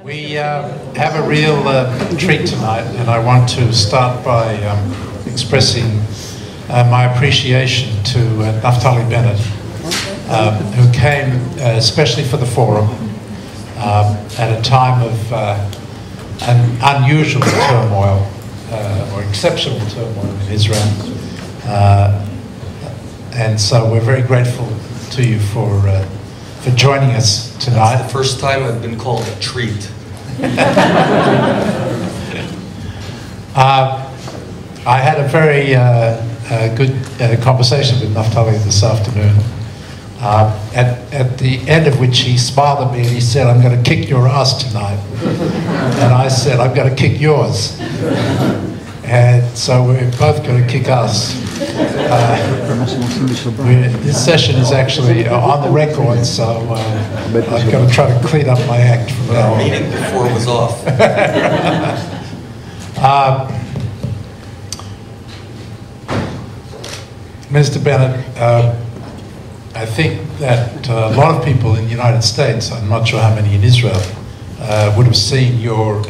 We have a real treat tonight, and I want to start by expressing my appreciation to Naftali Bennett, who came especially for the forum at a time of an unusual turmoil, or exceptional turmoil in Israel. And so we're very grateful to you for joining us tonight. That's the first time I've been called a treat. I had a very good conversation with Naftali this afternoon, at the end of which he smiled at me and he said, "I'm going to kick your ass tonight." And I said, "I'm going to kick yours." And so we're both going to kick us. This session is actually on the record, so I'm going to try to clean up my act from now on. The meeting before was off. Mr. Bennett, I think that a lot of people in the United States, I'm not sure how many in Israel, would have seen your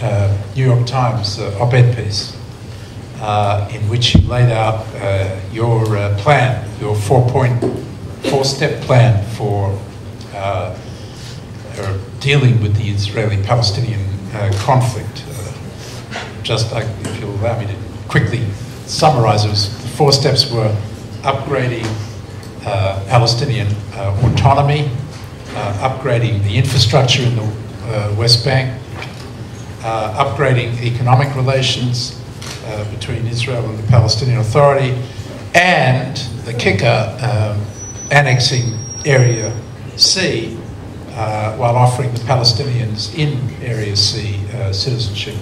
New York Times op-ed piece, in which you laid out your plan, your four-step plan for dealing with the Israeli-Palestinian conflict. Just like, if you'll allow me to quickly summarize it, the 4 steps were upgrading Palestinian autonomy, upgrading the infrastructure in the West Bank, upgrading economic relations between Israel and the Palestinian Authority, and the kicker, annexing Area C while offering the Palestinians in Area C citizenship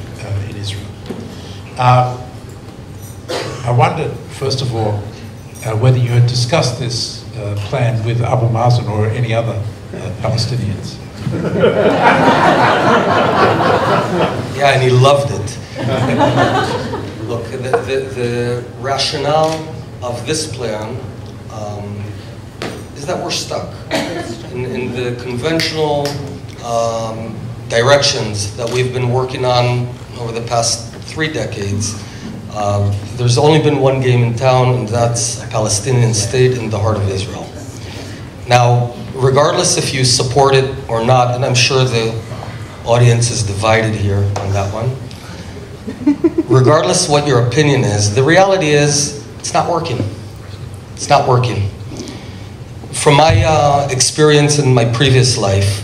in Israel. I wondered, first of all, whether you had discussed this plan with Abu Mazen or any other Palestinians. Yeah, and he loved it. Look, the rationale of this plan is that we're stuck in the conventional directions that we've been working on over the past 3 decades. There's only been one game in town, and that's a Palestinian state in the heart of Israel. Now, regardless if you support it or not, and I'm sure the audience is divided here on that one, regardless what your opinion is, the reality is it's not working. It's not working. From my experience in my previous life,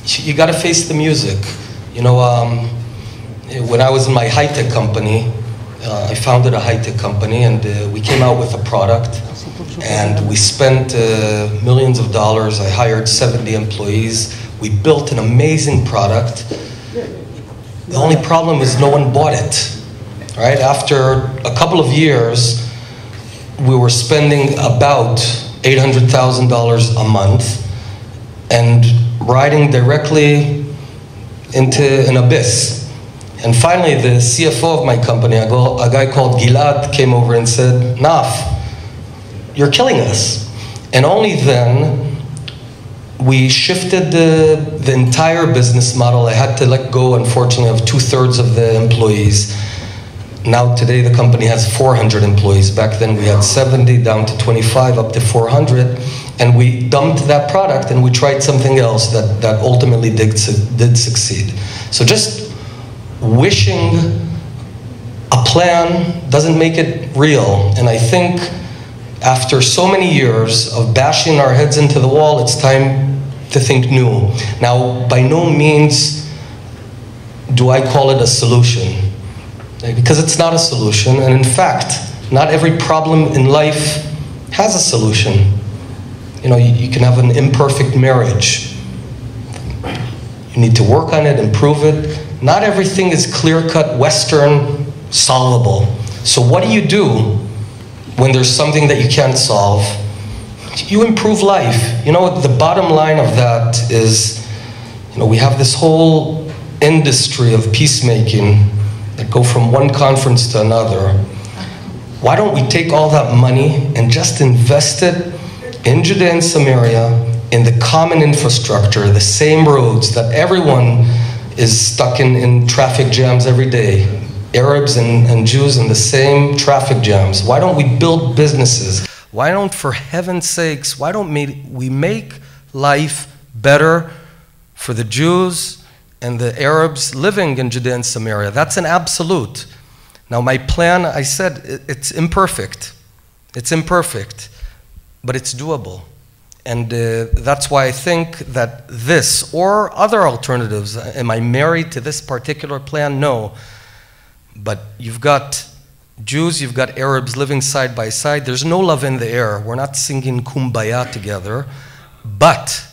you got to face the music. You know, when I was in my Hieta company, I founded a Hieta company, and we came out with a product, and we spent millions of dollars. I hired 70 employees. We built an amazing product. The only problem is no one bought it. Right? After a couple of years, we were spending about $800,000 a month and riding directly into an abyss. And finally, the CFO of my company, a guy called Gilad, came over and said, "Naf, you're killing us." And only then we shifted the entire business model. I had to let go, unfortunately, of 2/3 of the employees. Now today the company has 400 employees. Back then we had 70, down to 25, up to 400. And we dumped that product and we tried something else that ultimately did succeed. So just wishing a plan doesn't make it real. And I think after so many years of bashing our heads into the wall, it's time to think new. Now, by no means do I call it a solution, because it's not a solution. And in fact, not every problem in life has a solution. You know, you can have an imperfect marriage. You need to work on it, improve it. Not everything is clear-cut, Western, solvable. So what do when there's something that you can't solve? You improve life. You know, the bottom line of that is, you know, we have this whole industry of peacemaking that go from one conference to another. Why don't we take all that money and just invest it in Judea and Samaria, in the common infrastructure, the same roads that everyone is stuck in traffic jams every day. Arabs and Jews in the same traffic jams. Why don't we build businesses? Why don't, for heaven's sakes, why don't we make life better for the Jews and the Arabs living in Judea and Samaria? That's an absolute. Now my plan, I said, it's imperfect. It's imperfect, but it's doable. And that's why I think that this or other alternatives, am I married to this particular plan? No. But you've got Jews, you've got Arabs living side by side. There's no love in the air. We're not singing Kumbaya together. But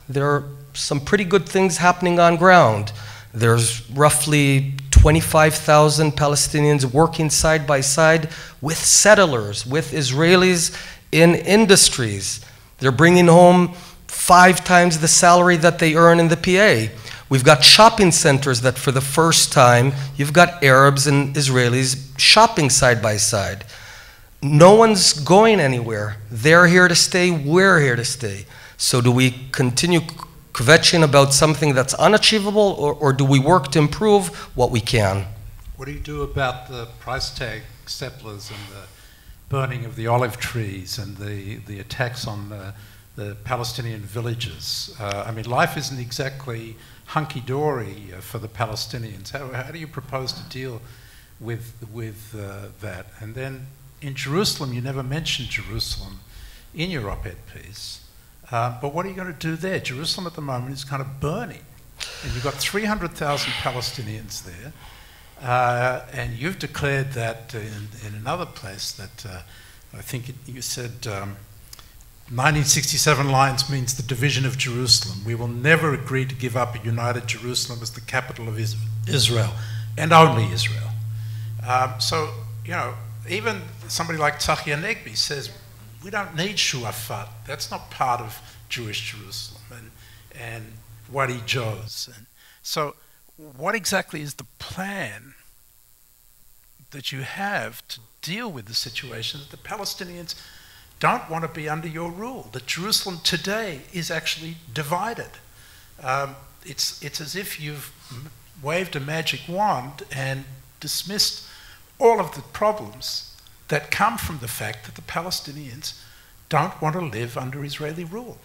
there are some pretty good things happening on ground. There's roughly 25,000 Palestinians working side by side with settlers, with Israelis in industries. They're bringing home 5 times the salary that they earn in the PA. We've got shopping centers that for the first time, you've got Arabs and Israelis shopping side by side. No one's going anywhere. They're here to stay, we're here to stay. So do we continue kvetching about something that's unachievable, or do we work to improve what we can? What do you do about the price tag settlers and the burning of the olive trees and the attacks on the Palestinian villages? I mean, life isn't exactly hunky-dory for the Palestinians. How do you propose to deal with that? And then in Jerusalem, you never mentioned Jerusalem in your op-ed piece. But what are you going to do there? Jerusalem at the moment is kind of burning. And you've got 300,000 Palestinians there. And you've declared that in another place that I think you said 1967 lines means the division of Jerusalem. We will never agree to give up a united Jerusalem as the capital of Israel, and only Israel. So, you know, even somebody like Tzachi Hanegbi says, we don't need Shuafat. That's not part of Jewish Jerusalem, and Wadi Joz. And so what exactly is the plan that you have to deal with the situation that the Palestinians don't want to be under your rule, that Jerusalem today is actually divided? It's as if you've waved a magic wand and dismissed all of the problems that come from the fact that the Palestinians don't want to live under Israeli rule.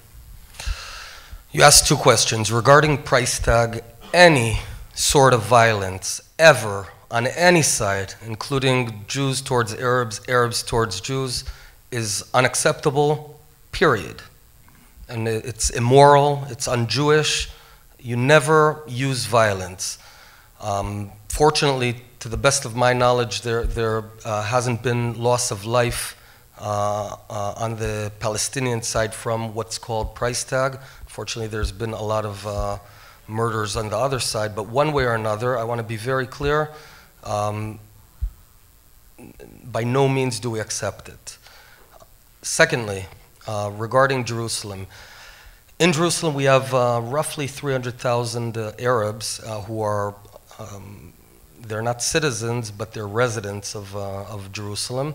You asked 2 questions. Regarding price tag, any sort of violence ever on any side, including Jews towards Arabs, Arabs towards Jews, is unacceptable, period. And it's immoral, it's un-Jewish. You never use violence. Fortunately, to the best of my knowledge, there hasn't been loss of life on the Palestinian side from what's called price tag. Fortunately, there's been a lot of murders on the other side, but one way or another, I want to be very clear, by no means do we accept it. Secondly, regarding Jerusalem, in Jerusalem we have roughly 300,000 Arabs who are, they're not citizens, but they're residents of Jerusalem.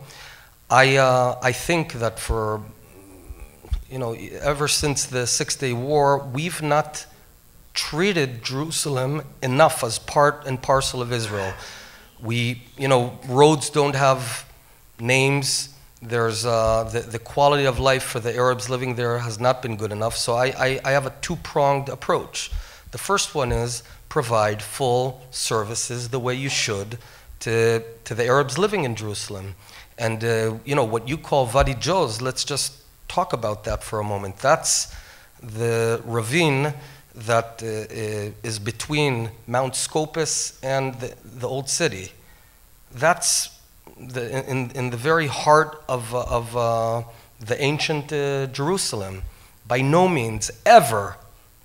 I think that for, you know, ever since the 6-Day War, we've not treated Jerusalem enough as part and parcel of Israel. We, you know, roads don't have names. There's the quality of life for the Arabs living there has not been good enough. So I have a 2-pronged approach. The first one is provide full services the way you should to the Arabs living in Jerusalem. And you know, what you call Wadi Joz, let's just talk about that for a moment. That's the ravine that is between Mount Scopus and the old city. That's in the very heart of the ancient Jerusalem. By no means ever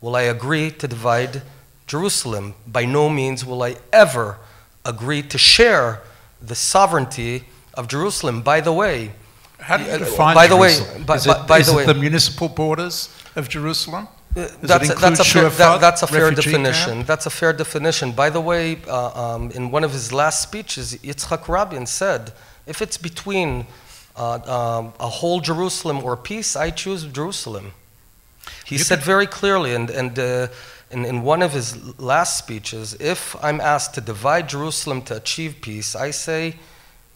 will I agree to divide Jerusalem. By no means will I ever agree to share the sovereignty of Jerusalem. By the way, how do you define Jerusalem? Is it the municipal borders of Jerusalem? That's a fair definition. Camp? That's a fair definition. By the way, in one of his last speeches, Yitzhak Rabin said, if it's between a whole Jerusalem or peace, I choose Jerusalem. He said very clearly, and in one of his last speeches, if I'm asked to divide Jerusalem to achieve peace, I say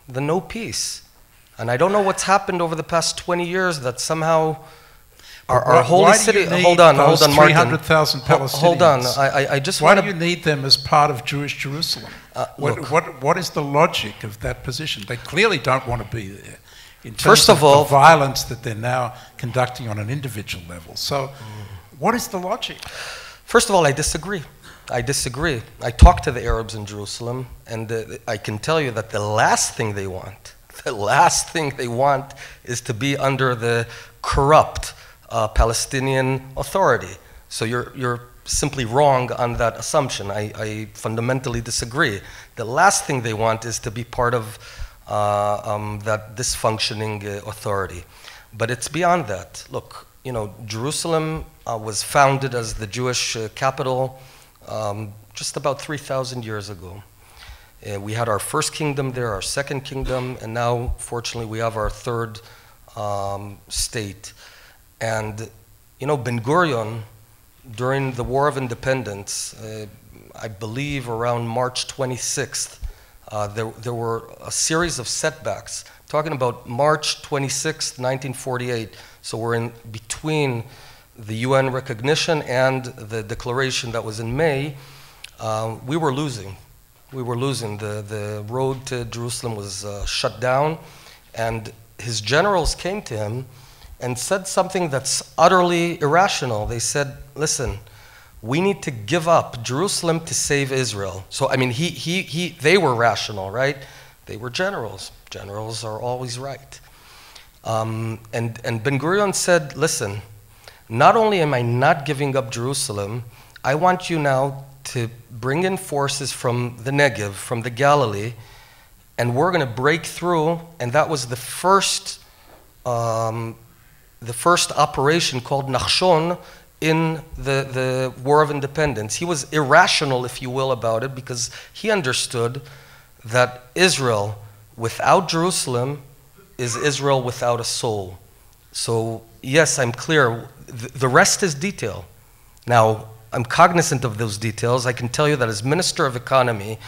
the no peace. And I don't know what's happened over the past 20 years that somehow our holy city... Hold on, Martin. 300,000 Palestinians. Hold on, I just Why want do you need them as part of Jewish Jerusalem? What is the logic of that position? They clearly don't want to be there. In terms First of all, the violence that they're now conducting on an individual level. So, what is the logic? First of all, I disagree. I disagree. I talked to the Arabs in Jerusalem, and I can tell you that the last thing they want is to be under the corrupt Palestinian Authority. So you're simply wrong on that assumption. I fundamentally disagree. The last thing they want is to be part of that dysfunctioning authority. But it's beyond that. Look, Jerusalem was founded as the Jewish capital just about 3,000 years ago. We had our first kingdom there, our second kingdom, and now, fortunately, we have our third state. And, Ben-Gurion, during the War of Independence, I believe around March 26th, there were a series of setbacks. Talking about March 26th, 1948, so we're in between the UN recognition and the declaration that was in May, we were losing. We were losing. The road to Jerusalem was shut down, and his generals came to him and said something that's utterly irrational. They said, listen, we need to give up Jerusalem to save Israel. So, I mean, they were rational, right? They were generals. Generals are always right. And Ben-Gurion said, listen, not only am I not giving up Jerusalem, I want you now to bring in forces from the Negev, from the Galilee, and we're going to break through. And that was the first operation called Nachshon in the War of Independence. He was irrational, if you will, about it, because he understood that Israel without Jerusalem is Israel without a soul. So, yes, I'm clear. The rest is detail. Now, I'm cognizant of those details. I can tell you that as Minister of Economy,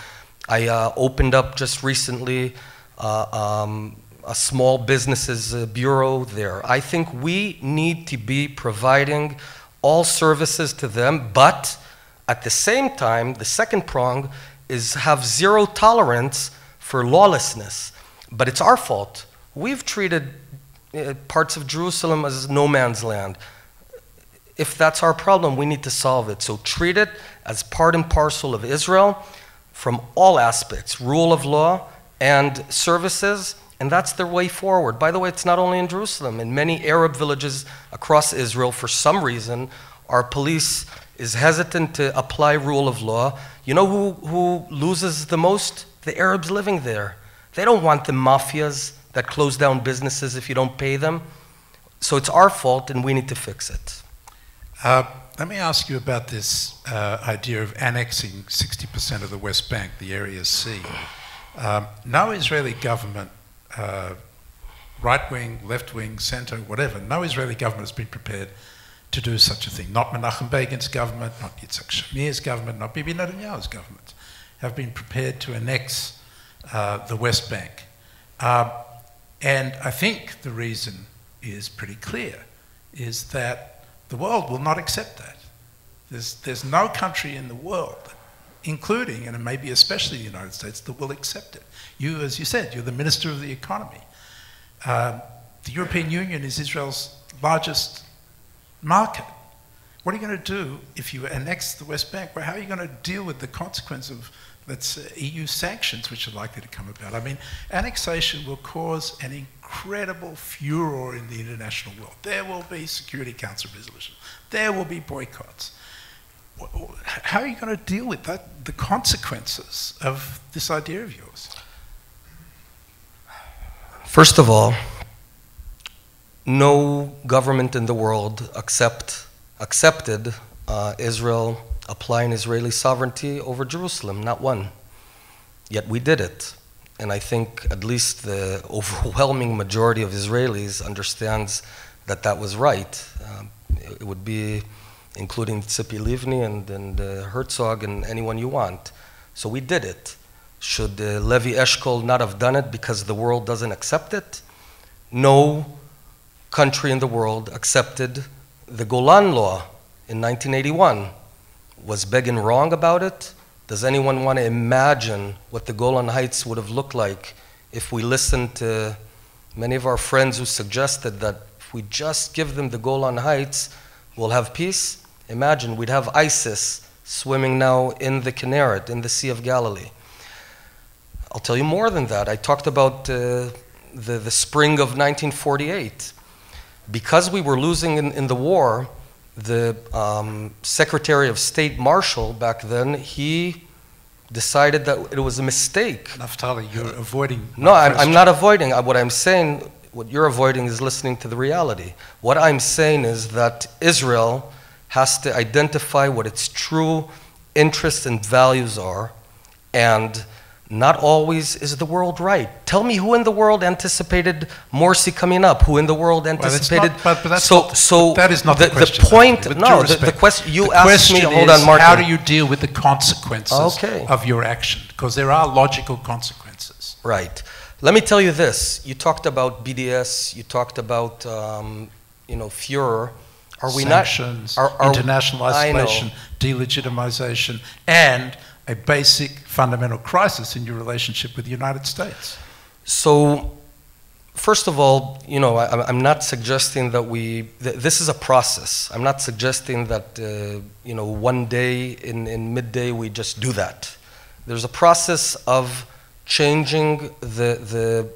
I opened up just recently a small businesses bureau there. I think we need to be providing all services to them, but at the same time, the second prong is have zero tolerance for lawlessness. But it's our fault. We've treated parts of Jerusalem as no man's land. If that's our problem, we need to solve it. So treat it as part and parcel of Israel from all aspects, rule of law and services, and that's the way forward. By the way, it's not only in Jerusalem. In many Arab villages across Israel, for some reason, our police is hesitant to apply rule of law. You know who loses the most? The Arabs living there. They don't want the mafias that close down businesses if you don't pay them. So it's our fault, and we need to fix it. Let me ask you about this idea of annexing 60% of the West Bank, the Area C. No Israeli government, right-wing, left-wing, center, whatever, no Israeli government has been prepared to do such a thing. Not Menachem Begin's government, not Yitzhak Shamir's government, not Bibi Netanyahu's government have been prepared to annex the West Bank. And I think the reason is pretty clear, is that the world will not accept that. There's no country in the world, including, and maybe especially the United States, that will accept it. You, as you said, you're the Minister of the Economy. The European Union is Israel's largest market. What are you going to do if you annex the West Bank? Well, how are you going to deal with the consequence of, let's say, EU sanctions, which are likely to come about? I mean, annexation will cause an incredible furor in the international world. There will be Security Council resolutions. There will be boycotts. How are you going to deal with that, the consequences of this idea of yours? First of all, no government in the world accepted Israel applying Israeli sovereignty over Jerusalem, not one. Yet we did it. And I think at least the overwhelming majority of Israelis understands that that was right. It would be including Tzipi Livni and Herzog and anyone you want. So we did it. Should Levi Eshkol not have done it because the world doesn't accept it? No country in the world accepted the Golan Law in 1981. Was Begin wrong about it? Does anyone want to imagine what the Golan Heights would have looked like if we listened to many of our friends who suggested that if we just give them the Golan Heights, we'll have peace? Imagine, we'd have ISIS swimming now in the Kinneret, in the Sea of Galilee. I'll tell you more than that. I talked about the spring of 1948. Because we were losing in the war, the Secretary of State Marshall back then, he decided that it was a mistake. Naftali, you're avoiding. No, I'm not avoiding. What I'm saying, what you're avoiding is listening to the reality. What I'm saying is that Israel has to identify what its true interests and values are, and not always is the world right. Tell me who in the world anticipated Morsi coming up? Who in the world anticipated? Well, that is not the question. The point, no, the question you asked me. Hold on, Martin. How do you deal with the consequences of your action? Because there are logical consequences. Right. Let me tell you this. You talked about BDS. You talked about Führer. Are we sanctions, not? International isolation, delegitimization, and a basic fundamental crisis in your relationship with the United States. So, first of all, I'm not suggesting that this is a process. I'm not suggesting that, one day in midday we just do that. There's a process of changing the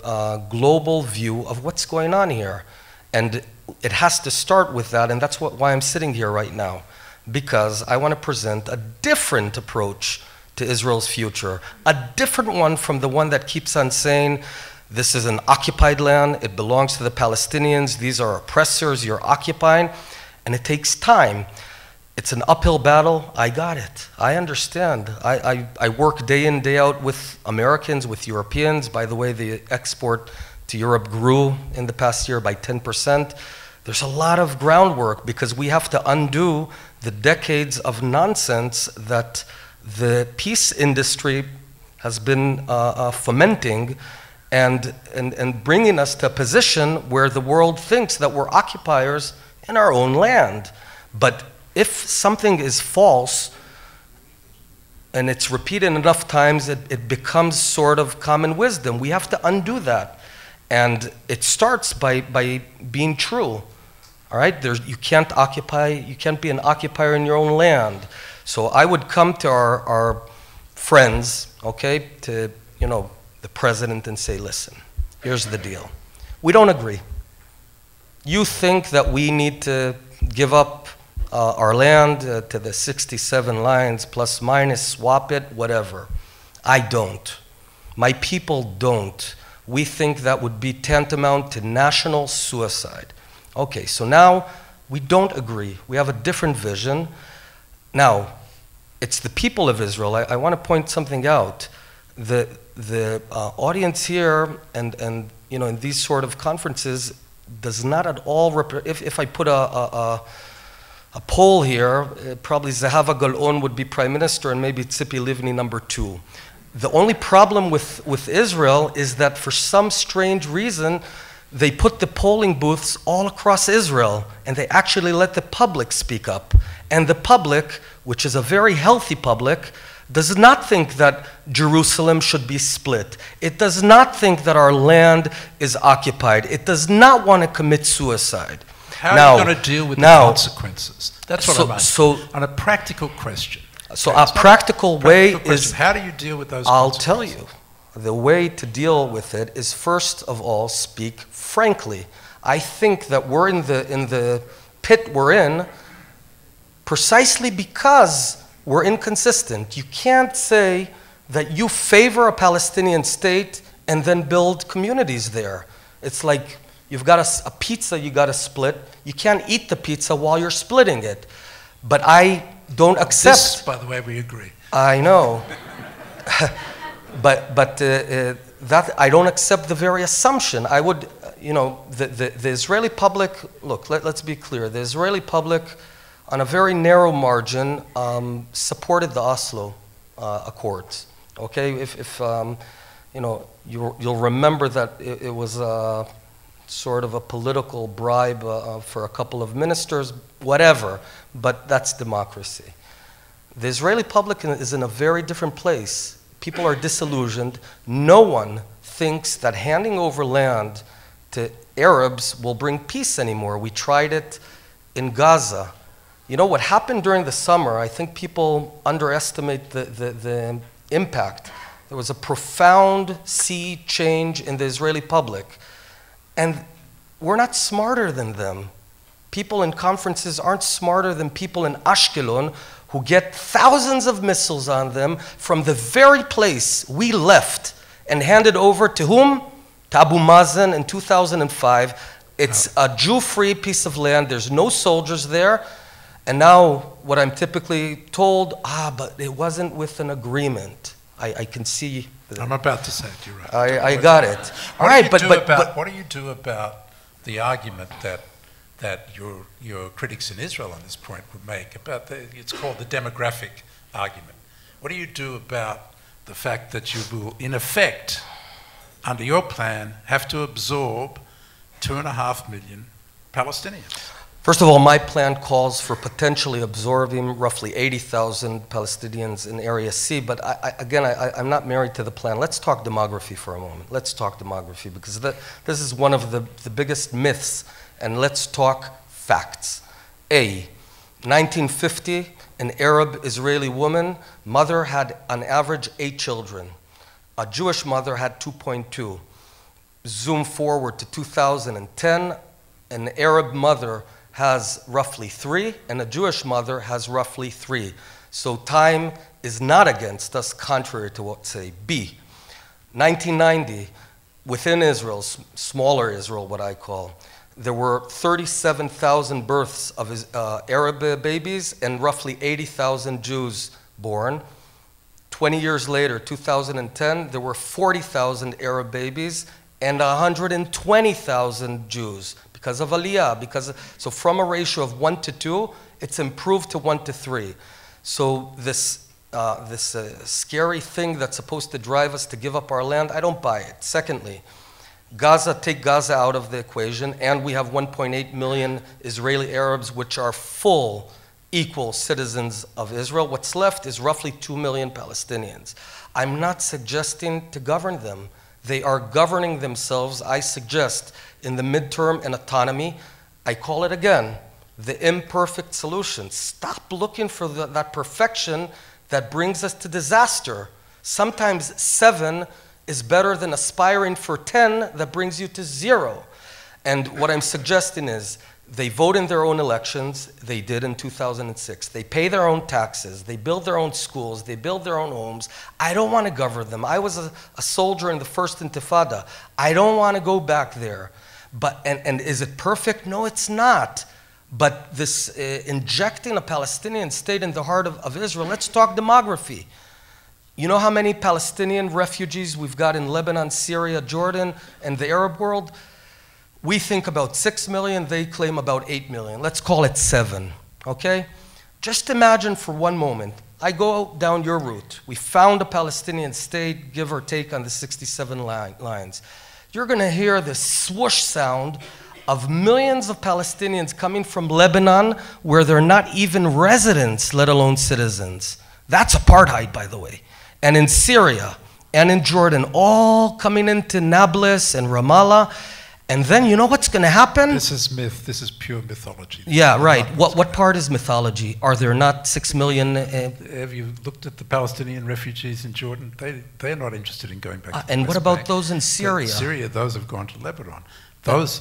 global view of what's going on here. And it has to start with that, and that's why I'm sitting here right now. Because I want to present a different approach to Israel's future, a different one from the one that keeps on saying, this is an occupied land, it belongs to the Palestinians, these are oppressors, you're occupying, and it takes time. It's an uphill battle, I got it, I understand. I work day in, day out with Americans, with Europeans. By the way, the export to Europe grew in the past year by 10%. There's a lot of groundwork because we have to undo the decades of nonsense that the peace industry has been fomenting and bringing us to a position where the world thinks that we're occupiers in our own land. But if something is false and it's repeated enough times, it becomes sort of common wisdom. We have to undo that. And it starts by being true. All right, you can't be an occupier in your own land. So I would come to our friends, okay, to the president and say, listen, here's the deal. We don't agree. You think that we need to give up our land to the 67 lines, plus minus, swap it, whatever. I don't. My people don't. We think that would be tantamount to national suicide. Okay, so now we don't agree. We have a different vision. Now, it's the people of Israel. I want to point something out. The audience here and in these sort of conferences does not at all if I put a poll here, probably Zehava Galaon would be prime minister and maybe Tzipi Livni number 2. The only problem with Israel is that for some strange reason, they put the polling booths all across Israel, and they actually let the public speak up. And the public, which is a very healthy public, does not think that Jerusalem should be split. It does not think that our land is occupied. It does not want to commit suicide. How are you going to deal with the consequences? That's what I'm asking. On a practical question. So a practical way is... How do you deal with those I'll consequences? tell you. The way to deal with it is, first of all, speak frankly. I think that we're in the pit we're in precisely because we're inconsistent. You can't say that you favor a Palestinian state and then build communities there. It's like you've got a pizza you got to split. You can't eat the pizza while you're splitting it. But I don't accept... This, by the way, we agree. I know. But that I don't accept the very assumption. I would, the Israeli public, look, let's be clear. The Israeli public on a very narrow margin, supported the Oslo Accords. Okay, if you know, you'll remember that it was sort of a political bribe for a couple of ministers, whatever, but that's democracy. The Israeli public is in a very different place. People are disillusioned. No one thinks that handing over land to Arabs will bring peace anymore. We tried it in Gaza. You know, what happened during the summer, I think people underestimate the impact. There was a profound sea change in the Israeli public. And we're not smarter than them. People in conferences aren't smarter than people in Ashkelon who get thousands of missiles on them from the very place we left and handed over to whom? To Abu Mazen in 2005. It's a Jew-free piece of land. There's no soldiers there. And now what I'm typically told, but it wasn't with an agreement. I can see. I'm about to say it, you're right. I got it. What do you do about the argument that your critics in Israel on this point would make about it's called the demographic argument? What do you do about the fact that you will, in effect, under your plan, have to absorb 2.5 million Palestinians? First of all, my plan calls for potentially absorbing roughly 80,000 Palestinians in Area C, but I'm not married to the plan. Let's talk demography for a moment. Let's talk demography, because this is one of the biggest myths, and let's talk facts. 1950, an Arab-Israeli woman, mother had on average 8 children. A Jewish mother had 2.2. Zoom forward to 2010, an Arab mother has roughly 3, and a Jewish mother has roughly 3. So time is not against us, contrary to what say. 1990, within Israel, smaller Israel, what I call, there were 37,000 births of Arab babies and roughly 80,000 Jews born. 20 years later, 2010, there were 40,000 Arab babies and 120,000 Jews. Because of Aliyah, so from a ratio of 1 to 2, it's improved to 1 to 3. So this scary thing that's supposed to drive us to give up our land, I don't buy it. Secondly, take Gaza out of the equation, and we have 1.8 million Israeli Arabs, which are full, equal citizens of Israel. What's left is roughly 2 million Palestinians. I'm not suggesting to govern them. They are governing themselves, I suggest, in the midterm and autonomy. I call it again, the imperfect solution. Stop looking for that perfection that brings us to disaster. Sometimes 7 is better than aspiring for 10 that brings you to 0. And what I'm suggesting is, they vote in their own elections. They did in 2006. They pay their own taxes. They build their own schools. They build their own homes. I don't want to govern them. I was a soldier in the first Intifada. I don't want to go back there. And is it perfect? No, it's not. But this injecting a Palestinian state in the heart of Israel, let's talk demography. You know how many Palestinian refugees we've got in Lebanon, Syria, Jordan, and the Arab world? We think about 6 million, they claim about 8 million. Let's call it 7, okay? Just imagine for one moment, I go down your route. We found a Palestinian state, give or take, on the 67 lines. You're gonna hear the swoosh sound of millions of Palestinians coming from Lebanon where they're not even residents, let alone citizens. That's apartheid, by the way. And in Syria and in Jordan, all coming into Nablus and Ramallah. And then you know what's going to happen? This is myth. This is pure mythology. Yeah, right. What part is mythology? Are there not 6 million? Have you looked at the Palestinian refugees in Jordan? They're not interested in going back to the And West what about Bank. those in Syria? In Syria, those have gone to Lebanon. Those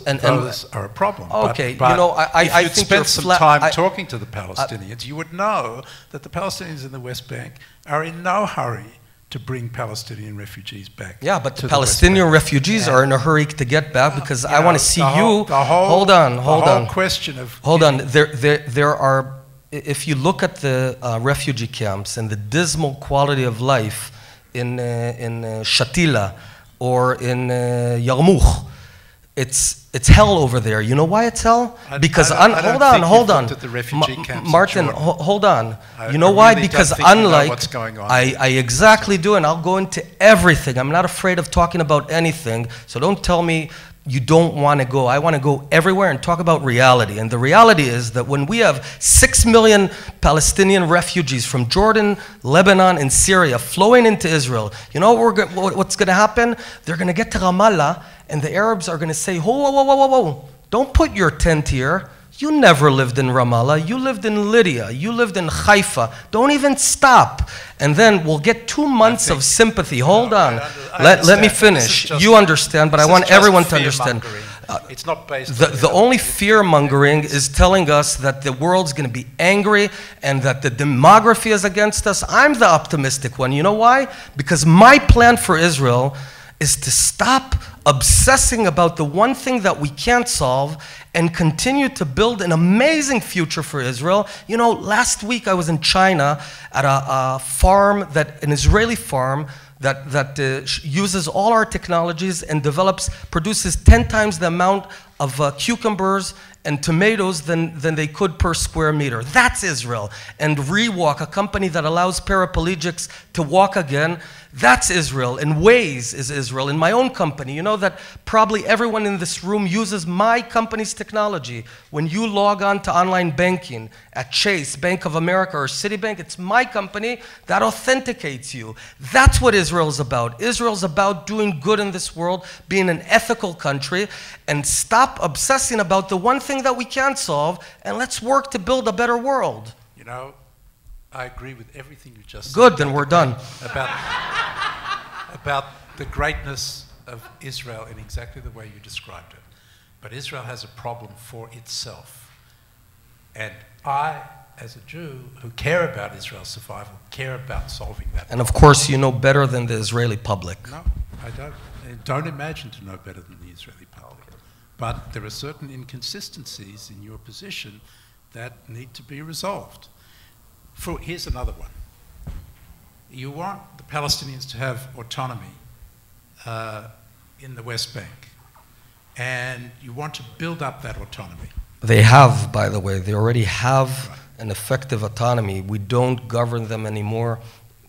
are a problem. Okay, but you know, I if you'd think spent some time talking to the Palestinians, you would know that the Palestinians in the West Bank are in no hurry to bring Palestinian refugees back. Yeah, but the Palestinian refugees are in a hurry to get back because I want to see you. Hold on. Question of hold on. There are. If you look at the refugee camps and the dismal quality of life in Shatila or in Yarmouk, it's hell over there. You know why it's hell? Because hold on. Martin, hold on. You know why? Because unlike I exactly do, and I'll go into everything. I'm not afraid of talking about anything. So don't tell me you don't want to go. I want to go everywhere and talk about reality. And the reality is that when we have 6 million Palestinian refugees from Jordan, Lebanon, and Syria flowing into Israel, you know what's going to happen? They're going to get to Ramallah, and the Arabs are going to say, whoa, don't put your tent here. You never lived in Ramallah. You lived in Lydia. You lived in Haifa. Don't even stop. And then we'll get 2 months of sympathy. Hold on. Let me finish. You understand, but I want everyone to understand. It's not based the only fear-mongering is telling us that the world's going to be angry and that the demography is against us. I'm the optimistic one. You know why? Because my plan for Israel is to stop obsessing about the one thing that we can't solve and continue to build an amazing future for Israel. You know, last week I was in China at a farm, an Israeli farm, that uses all our technologies and produces 10 times the amount of cucumbers and tomatoes than they could per square meter. That's Israel. And Rewalk, a company that allows paraplegics to walk again, that's Israel. And Waze is Israel. In my own company, you know that probably everyone in this room uses my company's technology. When you log on to online banking at Chase, Bank of America, or Citibank, it's my company that authenticates you. That's what Israel's about. Israel's about doing good in this world, being an ethical country, and stop obsessing about the one thing that we can't solve, and let's work to build a better world. You know, I agree with everything you just said. Good, then we're done. About the greatness of Israel in exactly the way you described it. But Israel has a problem for itself. And I, as a Jew who care about Israel's survival, care about solving that And of course, you know better than the Israeli public. No, I don't. I don't imagine to know better than the Israeli public. But there are certain inconsistencies in your position that need to be resolved. Here's another one. You want the Palestinians to have autonomy in the West Bank, and you want to build up that autonomy. They have, by the way. They already have an effective autonomy. We don't govern them anymore.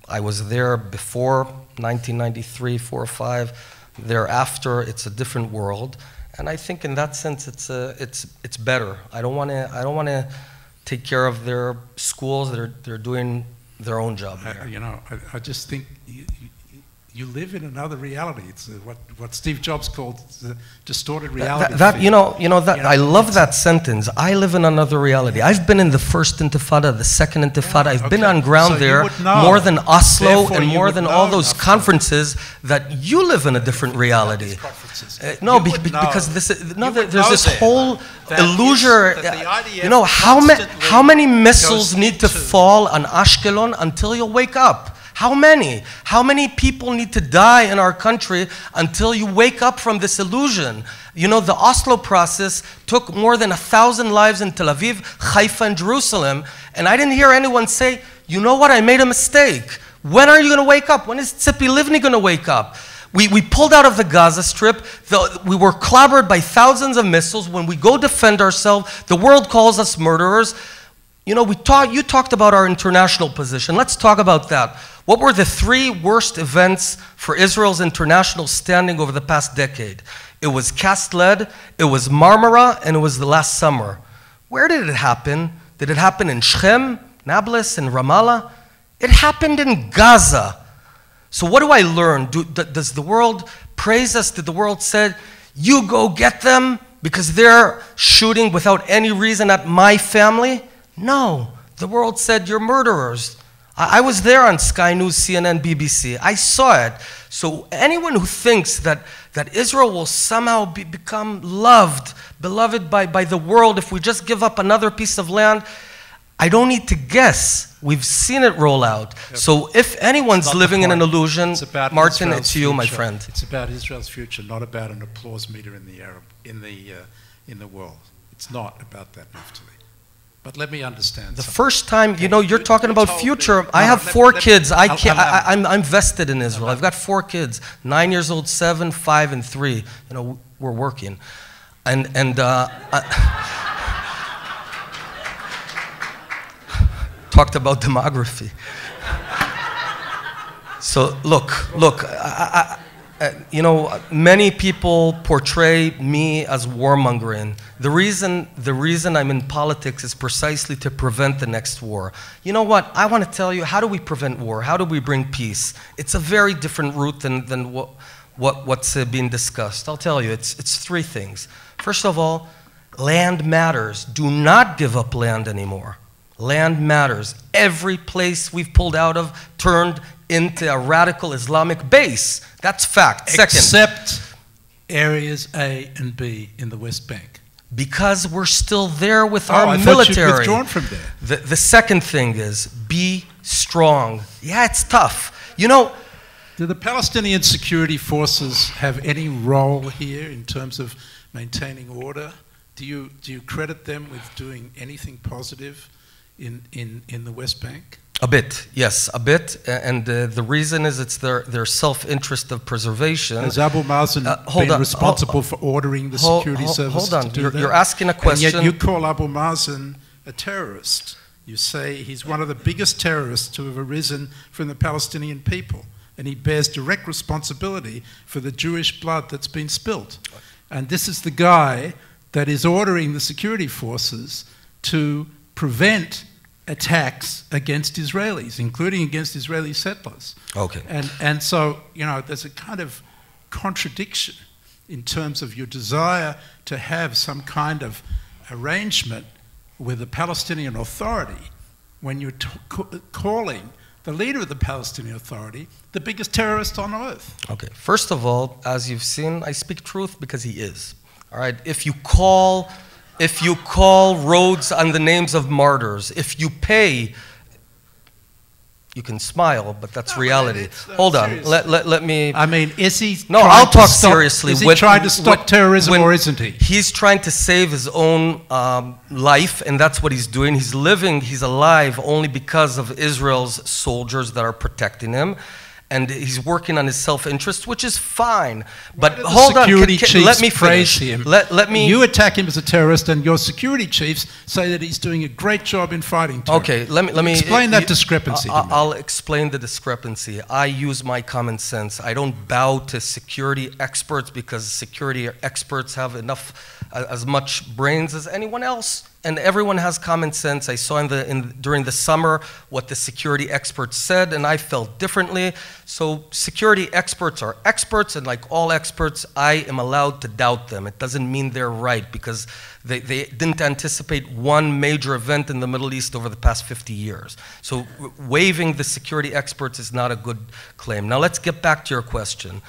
I was there before 1993, 4 or 5. Thereafter, it's a different world, and I think in that sense, it's better. I don't want to take care of their schools. They're doing their own job there. You know, I just think you live in another reality. It's what Steve Jobs called the distorted reality. I love that sentence. I live in another reality. I've been in the first Intifada, the second Intifada. I've been on ground there more than Oslo and more than all those conferences. That you live in a different reality. Because there's this whole illusion. You know, how many missiles need to fall on Ashkelon until you'll wake up? How many? How many people need to die in our country until you wake up from this illusion? You know, the Oslo process took more than 1,000 lives in Tel Aviv, Haifa, and Jerusalem, and I didn't hear anyone say, you know what, I made a mistake. When are you going to wake up? When is Tzipi Livni going to wake up? We pulled out of the Gaza Strip. We were clobbered by thousands of missiles. When we go defend ourselves, the world calls us murderers. You know, you talked about our international position. Let's talk about that. What were the 3 worst events for Israel's international standing over the past decade? It was Cast Lead, it was Marmara, and it was the last summer. Where did it happen? Did it happen in Shechem, Nablus, and Ramallah? It happened in Gaza. So what do I learn? Does the world praise us? Did the world say, you go get them because they're shooting without any reason at my family? No. The world said, you're murderers. I was there on Sky News, CNN, BBC. I saw it. So anyone who thinks that Israel will somehow become beloved by the world if we just give up another piece of land, I don't need to guess. We've seen it roll out. Yep. So if anyone's living in an illusion, Martin, it's you, my friend. It's about Israel's future, not about an applause meter in the world. It's not about that, Naftali. But let me understand. The first time, you know, you're talking about future. I have 4 kids. I'm vested in Israel. I've got 4 kids, 9 years old, 7, 5, and 3. You know, we're working. Talked about demography. So look, you know, many people portray me as warmongering. The reason I'm in politics is precisely to prevent the next war. You know what? I want to tell you, how do we prevent war? How do we bring peace? It's a very different route than what's being discussed. I'll tell you, it's three things. First of all, land matters. Do not give up land anymore. Land matters. Every place we've pulled out of turned into a radical Islamic base. That's fact. Second, except areas A and B in the West Bank. Because we're still there with our I military. thought you'd withdrawn from there. The second thing is be strong. Yeah, it's tough. You know, do the Palestinian security forces have any role here in terms of maintaining order? Do you credit them with doing anything positive in the West Bank? A bit, yes, a bit, and the reason is it's their self-interest of preservation. Has Abu Mazen been responsible for ordering the security service? Hold on, to do that? You're asking a question. And yet you call Abu Mazen a terrorist. You say he's one of the biggest terrorists to have arisen from the Palestinian people, and he bears direct responsibility for the Jewish blood that's been spilt. And this is the guy that is ordering the security forces to prevent attacks against Israelis, including against Israeli settlers. Okay. And so, you know, there's a kind of contradiction in terms of your desire to have some kind of arrangement with the Palestinian Authority when you're calling the leader of the Palestinian Authority the biggest terrorist on earth. Okay. First of all, as you've seen, I speak truth because he is. All right. If you call roads on the names of martyrs, if you pay, you can smile, but that's reality. Hold on, let me... I mean, is he... No, I'll talk seriously. Is he trying to stop terrorism or isn't he? He's trying to save his own life, and that's what he's doing. He's alive only because of Israel's soldiers that are protecting him. And he's working on his self-interest, which is fine. But hold on, let me finish. Let me. You attack him as a terrorist, and your security chiefs say that he's doing a great job in fighting terror. Okay, let me explain that discrepancy. I'll explain the discrepancy. I use my common sense. I don't bow to security experts because security experts have as much brains as anyone else. And everyone has common sense. I saw during the summer what the security experts said, and I felt differently. So security experts are experts, and like all experts, I am allowed to doubt them. It doesn't mean they're right, because they didn't anticipate one major event in the Middle East over the past 50 years. So waiving the security experts is not a good claim. Now let's get back to your question.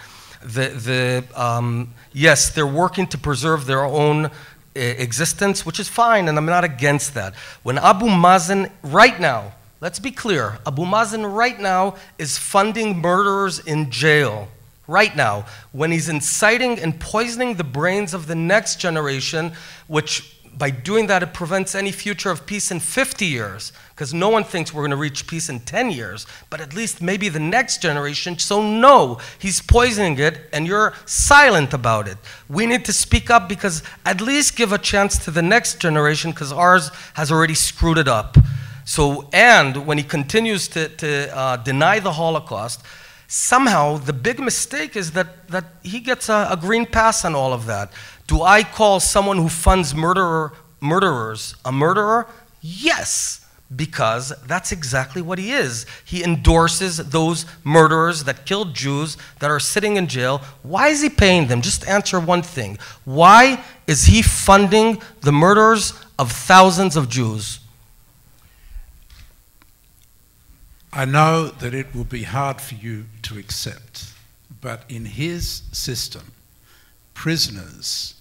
Yes, they're working to preserve their own existence, which is fine, and I'm not against that. When Abu Mazen, right now, let's be clear, Abu Mazen right now is funding murderers in jail. Right now, when he's inciting and poisoning the brains of the next generation, which by doing that, it prevents any future of peace in 50 years, because no one thinks we're going to reach peace in 10 years, but at least maybe the next generation. So no, he's poisoning it, and you're silent about it. We need to speak up, because at least give a chance to the next generation, because ours has already screwed it up. So, and when he continues to deny the Holocaust, somehow the big mistake is that he gets a green pass on all of that. Do I call someone who funds murderers a murderer? Yes, because that's exactly what he is. He endorses those murderers that killed Jews that are sitting in jail. Why is he paying them? Just answer one thing. Why is he funding the murders of thousands of Jews? I know that it will be hard for you to accept, but in his system, prisoners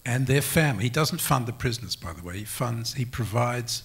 and their family, he doesn't fund the prisoners, by the way, he provides,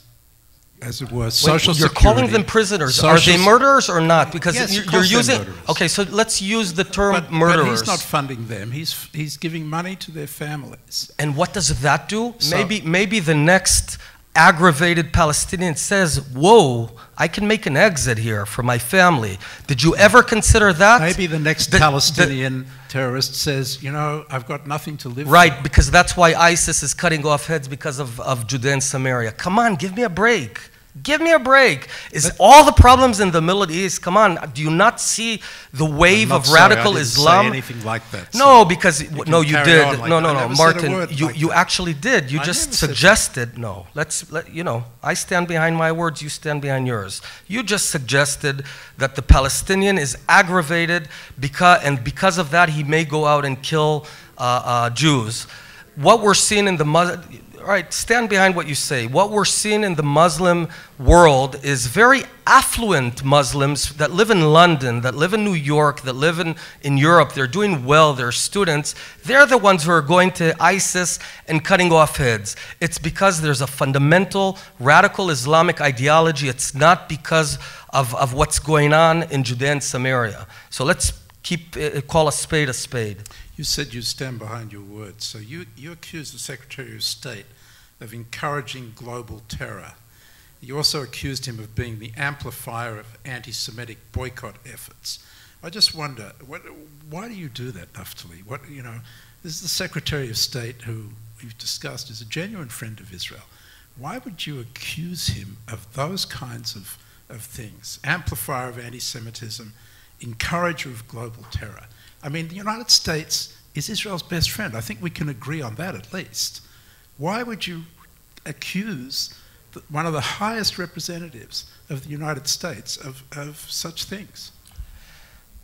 as it were, social security. You're calling them prisoners. Are they murderers or not? Because yes, you're using... murderers. Okay, so let's use the term murderers. But he's not funding them. He's giving money to their families. And what does that do? So, maybe the next aggravated Palestinian says, whoa, I can make an exit here for my family. Did you ever consider that? Maybe the next Palestinian terrorist says, you know, I've got nothing to live right, for. because that's why ISIS is cutting off heads because of Judea and Samaria. Come on, give me a break. Give me a break. Is all the problems in the Middle East, come on, do you not see the wave of radical Islam? Say anything like that. No, because, no, you did. Like no, Martin, you that. actually did. You just suggested, no, you know, I stand behind my words, you stand behind yours. You just suggested that the Palestinian is aggravated because of that he may go out and kill Jews. What we're seeing in the Muslim, all right, stand behind what you say. What we're seeing in the Muslim world is very affluent Muslims that live in London, that live in New York, that live in Europe. They're doing well, they're students. They're the ones who are going to ISIS and cutting off heads. It's because there's a fundamental radical Islamic ideology. It's not because of what's going on in Judea and Samaria. So let's call a spade a spade. You said you stand behind your words. So you accuse the Secretary of State of encouraging global terror. You also accused him of being the amplifier of anti-Semitic boycott efforts. I just wonder, why do you do that, Naftali? You know, this is the Secretary of State who we've discussed is a genuine friend of Israel. Why would you accuse him of those kinds of things? Amplifier of anti-Semitism, encourager of global terror. I mean, the United States is Israel's best friend. I think we can agree on that at least. Why would you accuse one of the highest representatives of the United States of such things?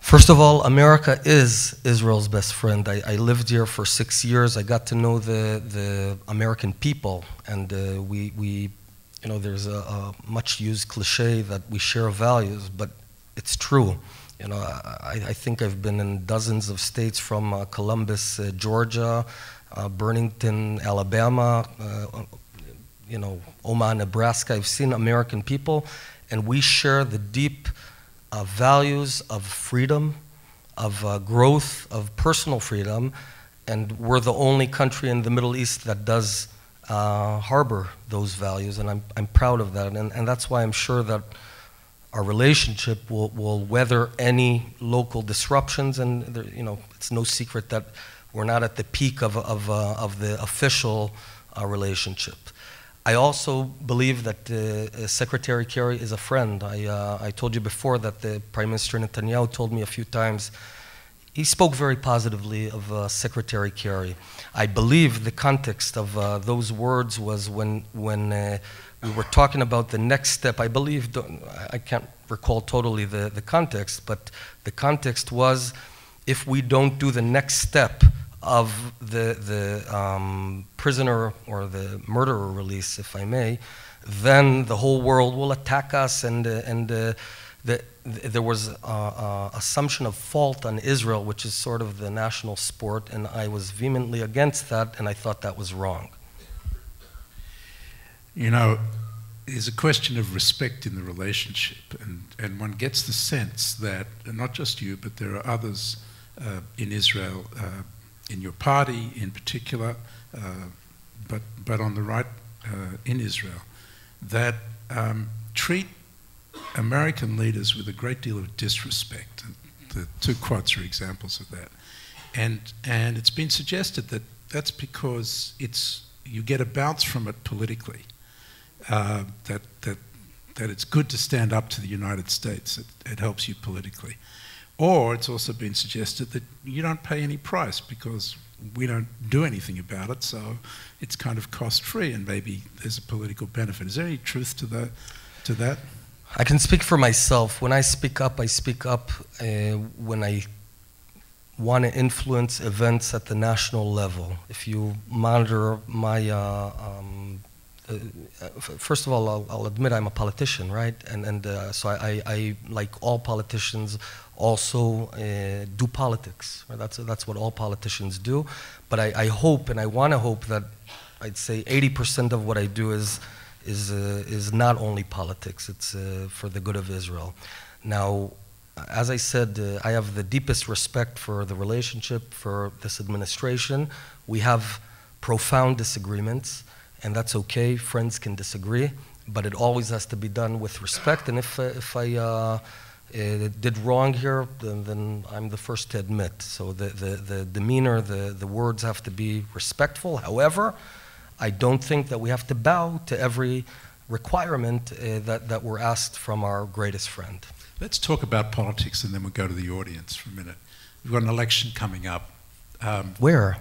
First of all, America is Israel's best friend. I lived here for 6 years. I got to know the American people, and you know, there's a much used cliche that we share values, but it's true. You know, I think I've been in dozens of states from Columbus, Georgia, Burlington, Alabama, you know, Omaha, Nebraska. I've seen American people, and we share the deep values of freedom, of growth, of personal freedom, and we're the only country in the Middle East that does harbor those values, and I'm proud of that, and that's why I'm sure that our relationship will weather any local disruptions, and there, you know, it's no secret that we're not at the peak of the official relationship. I also believe that Secretary Kerry is a friend. I told you before that the Prime Minister Netanyahu told me a few times. He spoke very positively of Secretary Kerry. I believe the context of those words was when we were talking about the next step. I believe, I can't recall totally the context, but the context was if we don't do the next step of the prisoner or the murderer release, if I may, then the whole world will attack us, and there was an assumption of fault on Israel, which is sort of the national sport, and I was vehemently against that, and I thought that was wrong. You know, there's a question of respect in the relationship, and one gets the sense that, and not just you, but there are others in Israel, in your party in particular, but on the right in Israel, that treat American leaders with a great deal of disrespect. And the two quotes are examples of that. And it's been suggested that that's because you get a bounce from it politically, that it's good to stand up to the United States. It helps you politically. Or it's also been suggested that you don't pay any price because we don't do anything about it, so it's kind of cost-free and maybe there's a political benefit. Is there any truth to that? I can speak for myself. When I speak up when I want to influence events at the national level. If you monitor my, first of all, I'll admit I'm a politician, right? And so I, like all politicians, also do politics. Right? That's what all politicians do. But I hope, and I want to hope that I'd say 80% of what I do is not only politics. It's for the good of Israel. Now, as I said, I have the deepest respect for the relationship, for this administration. We have profound disagreements, and that's okay. Friends can disagree, but it always has to be done with respect. And if I did wrong here, then I'm the first to admit. So the demeanor, the words have to be respectful. However, I don't think that we have to bow to every requirement that we're asked from our greatest friend. Let's talk about politics, and then we'll go to the audience for a minute. We've got an election coming up. Where?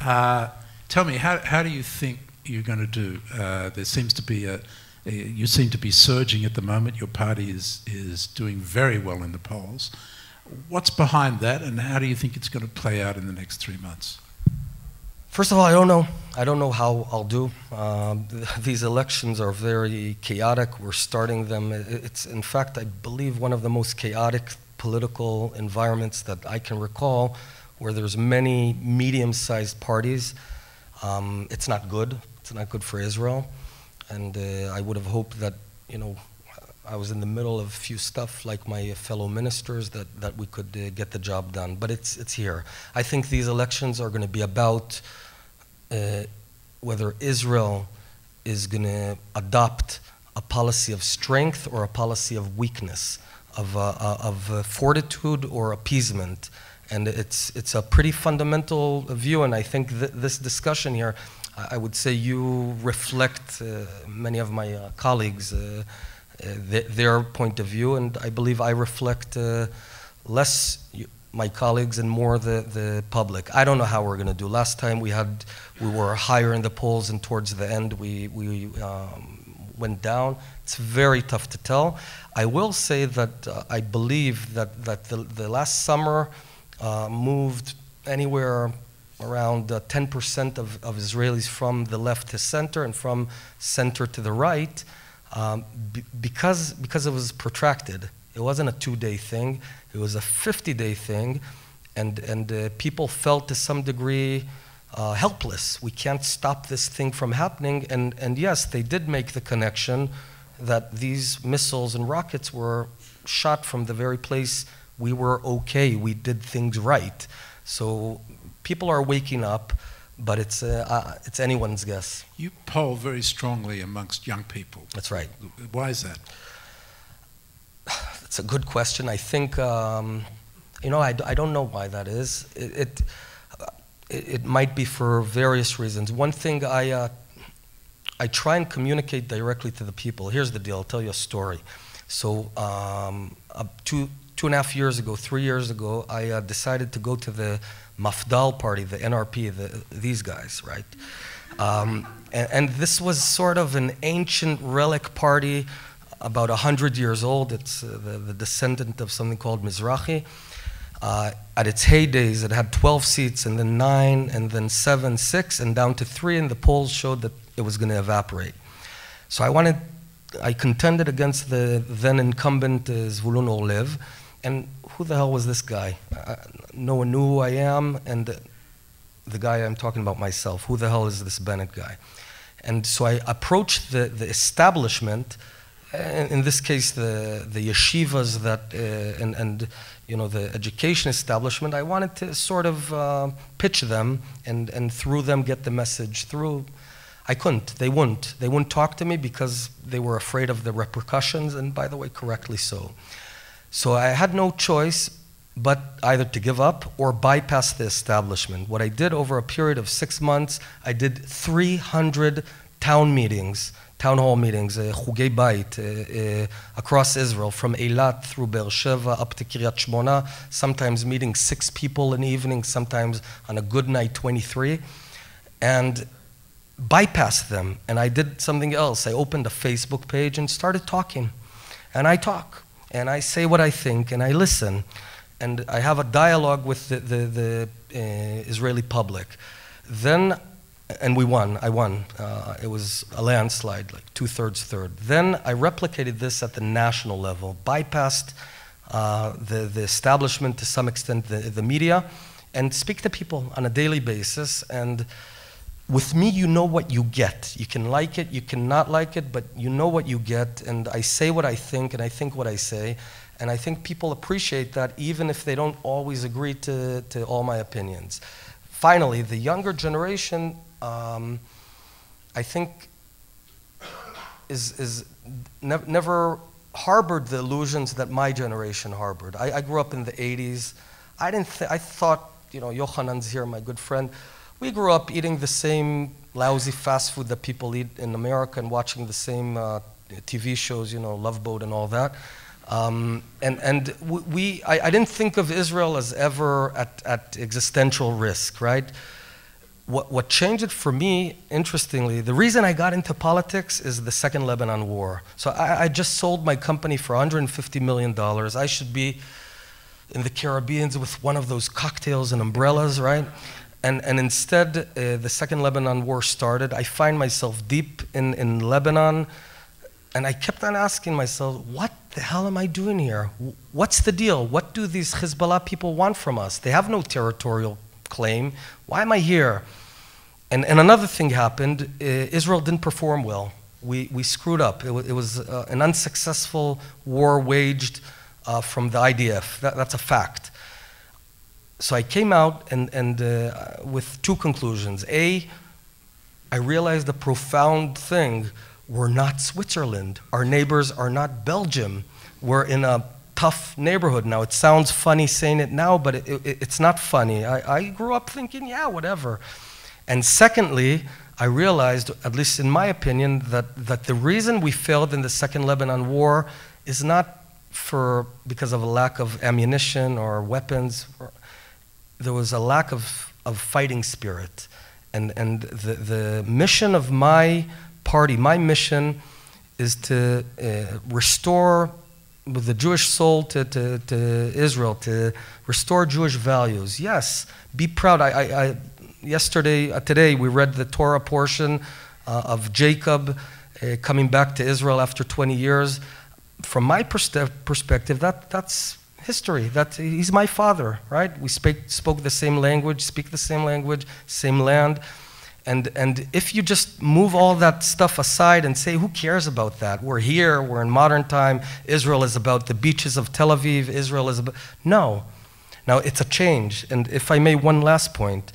Tell me, how do you think you're going to do? There seems to be you seem to be surging at the moment. Your party is doing very well in the polls. What's behind that, and how do you think it's going to play out in the next 3 months? First of all, I don't know. I don't know how I'll do. These elections are very chaotic. We're starting them. It's, in fact, I believe one of the most chaotic political environments that I can recall, where there's many medium-sized parties. It's not good. It's not good for Israel. And I would have hoped that, I was in the middle of a few stuff like my fellow ministers that we could get the job done. But it's here. I think these elections are going to be about whether Israel is going to adopt a policy of strength or a policy of weakness, of fortitude or appeasement. And it's a pretty fundamental view, and I think this discussion here, I would say you reflect many of my colleagues, their point of view, and I believe I reflect less my colleagues and more the public. I don't know how we're going to do. Last time we were higher in the polls, and towards the end we went down. It's very tough to tell. I will say that I believe that the last summer moved anywhere around 10% of Israelis from the left to center and from center to the right, because it was protracted. It wasn't a 2-day thing. It was a 50-day thing, and people felt to some degree helpless. We can't stop this thing from happening. And yes, they did make the connection that these missiles and rockets were shot from the very place we were okay. We did things right. So people are waking up, but it's anyone's guess. You poll very strongly amongst young people. That's right. Why is that? It's a good question. I think, I don't know why that is. It might be for various reasons. One thing, I try and communicate directly to the people. Here's the deal. I'll tell you a story. So 2.5 years ago, 3 years ago, I decided to go to the Mafdal party, the NRP, these guys, right? And this was sort of an ancient relic party, about 100 years old. It's the descendant of something called Mizrahi. At its heydays, it had 12 seats, and then 9, and then 7, 6, and down to 3, and the polls showed that it was going to evaporate. So I contended against the then incumbent Zvulun Orlev, and who the hell was this guy? No one knew who I am, and the guy I'm talking about myself, who the hell is this Bennett guy? And so I approached the establishment, in this case the yeshivas and the education establishment. I wanted to sort of pitch them and through them get the message through. I couldn't. They wouldn't talk to me because they were afraid of the repercussions, and by the way, correctly so. So I had no choice but either to give up or bypass the establishment. What I did over a period of 6 months, I did 300 town hall meetings, chugei bayit, across Israel, from Eilat through Be'er Sheva up to Kiryat Shmona, sometimes meeting 6 people in the evening, sometimes on a good night 23, and bypassed them. And I did something else. I opened a Facebook page and started talking. And I talk. And I say what I think, and I listen, and I have a dialogue with the Israeli public. Then, and we won. I won. It was a landslide, like 2/3, third. Then I replicated this at the national level, bypassed the establishment to some extent, the media, and speak to people on a daily basis. And with me, you know what you get. You can like it, you cannot like it, but you know what you get. And I say what I think, and I think what I say. And I think people appreciate that, even if they don't always agree to all my opinions. Finally, the younger generation, I think, never harbored the illusions that my generation harbored. I grew up in the 80s. I thought, you know, Yochanan's here, my good friend. We grew up eating the same lousy fast food that people eat in America and watching the same TV shows, you know, Love Boat and all that. I didn't think of Israel as ever at existential risk, right? What changed it for me, interestingly, the reason I got into politics is the Second Lebanon War. So I just sold my company for $150 million. I should be in the Caribbean with one of those cocktails and umbrellas, right? And instead, the Second Lebanon War started. I find myself deep in Lebanon, and I kept on asking myself, what the hell am I doing here? What's the deal? What do these Hezbollah people want from us? They have no territorial claim. Why am I here? And another thing happened. Israel didn't perform well. We screwed up. It was an unsuccessful war waged from the IDF. That's a fact. So I came out and with two conclusions. A, I realized a profound thing. We're not Switzerland. Our neighbors are not Belgium. We're in a tough neighborhood now. It sounds funny saying it now, but it's not funny. I grew up thinking, yeah, whatever. And secondly, I realized, at least in my opinion, that the reason we failed in the Second Lebanon War is not because of a lack of ammunition or weapons. There was a lack of fighting spirit. And the mission of my party, my mission is to restore with the Jewish soul to Israel, to restore Jewish values. Yes, be proud. Today we read the Torah portion of Jacob coming back to Israel after 20 years. From my perspective, that's history. He's my father, right? We spoke the same language, speak the same language, same land. And if you just move all that stuff aside and say, who cares about that? We're here, we're in modern time. Israel is about the beaches of Tel Aviv. Israel is about... No. Now, it's a change. And if I may, one last point.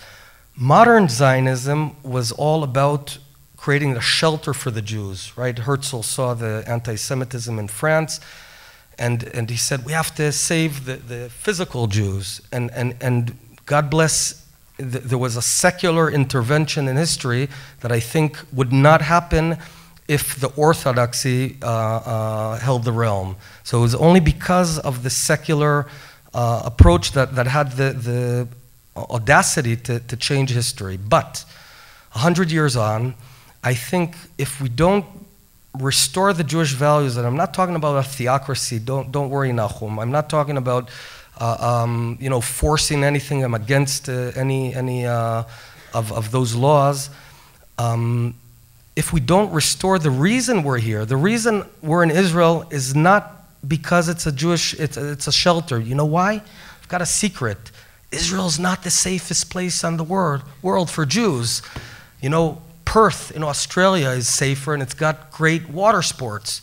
Modern Zionism was all about creating a shelter for the Jews, right? Herzl saw the anti-Semitism in France, and he said, we have to save the physical Jews. And God bless, there was a secular intervention in history that I think would not happen if the Orthodoxy held the realm. So it was only because of the secular approach that had the audacity to change history. But 100 years on, I think if we don't restore the Jewish values, and I'm not talking about a theocracy, don't worry, Nahum. I'm not talking about forcing anything. I'm against any of those laws. If we don't restore the reason we're here, the reason we're in Israel is not because it's a shelter. You know why? I've got a secret. Israel's not the safest place on the world for Jews. You know, Perth in Australia is safer and it's got great water sports,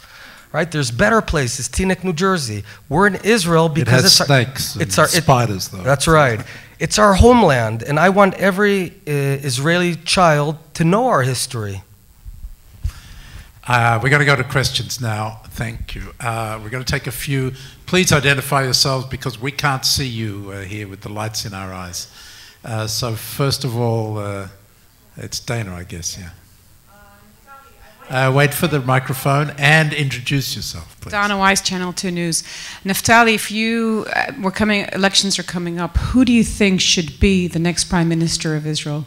right? There's better places, Teaneck, New Jersey. We're in Israel because it has snakes and spiders, though. That's right. It's our homeland, and I want every Israeli child to know our history. We're going to go to questions now. Thank you. We're going to take a few. Please identify yourselves because we can't see you here with the lights in our eyes. So first of all, it's Dana, I guess, yeah. Wait for the microphone and introduce yourself, please. Donna Wise, Channel 2 News. Naftali, if you elections are coming up, who do you think should be the next Prime Minister of Israel?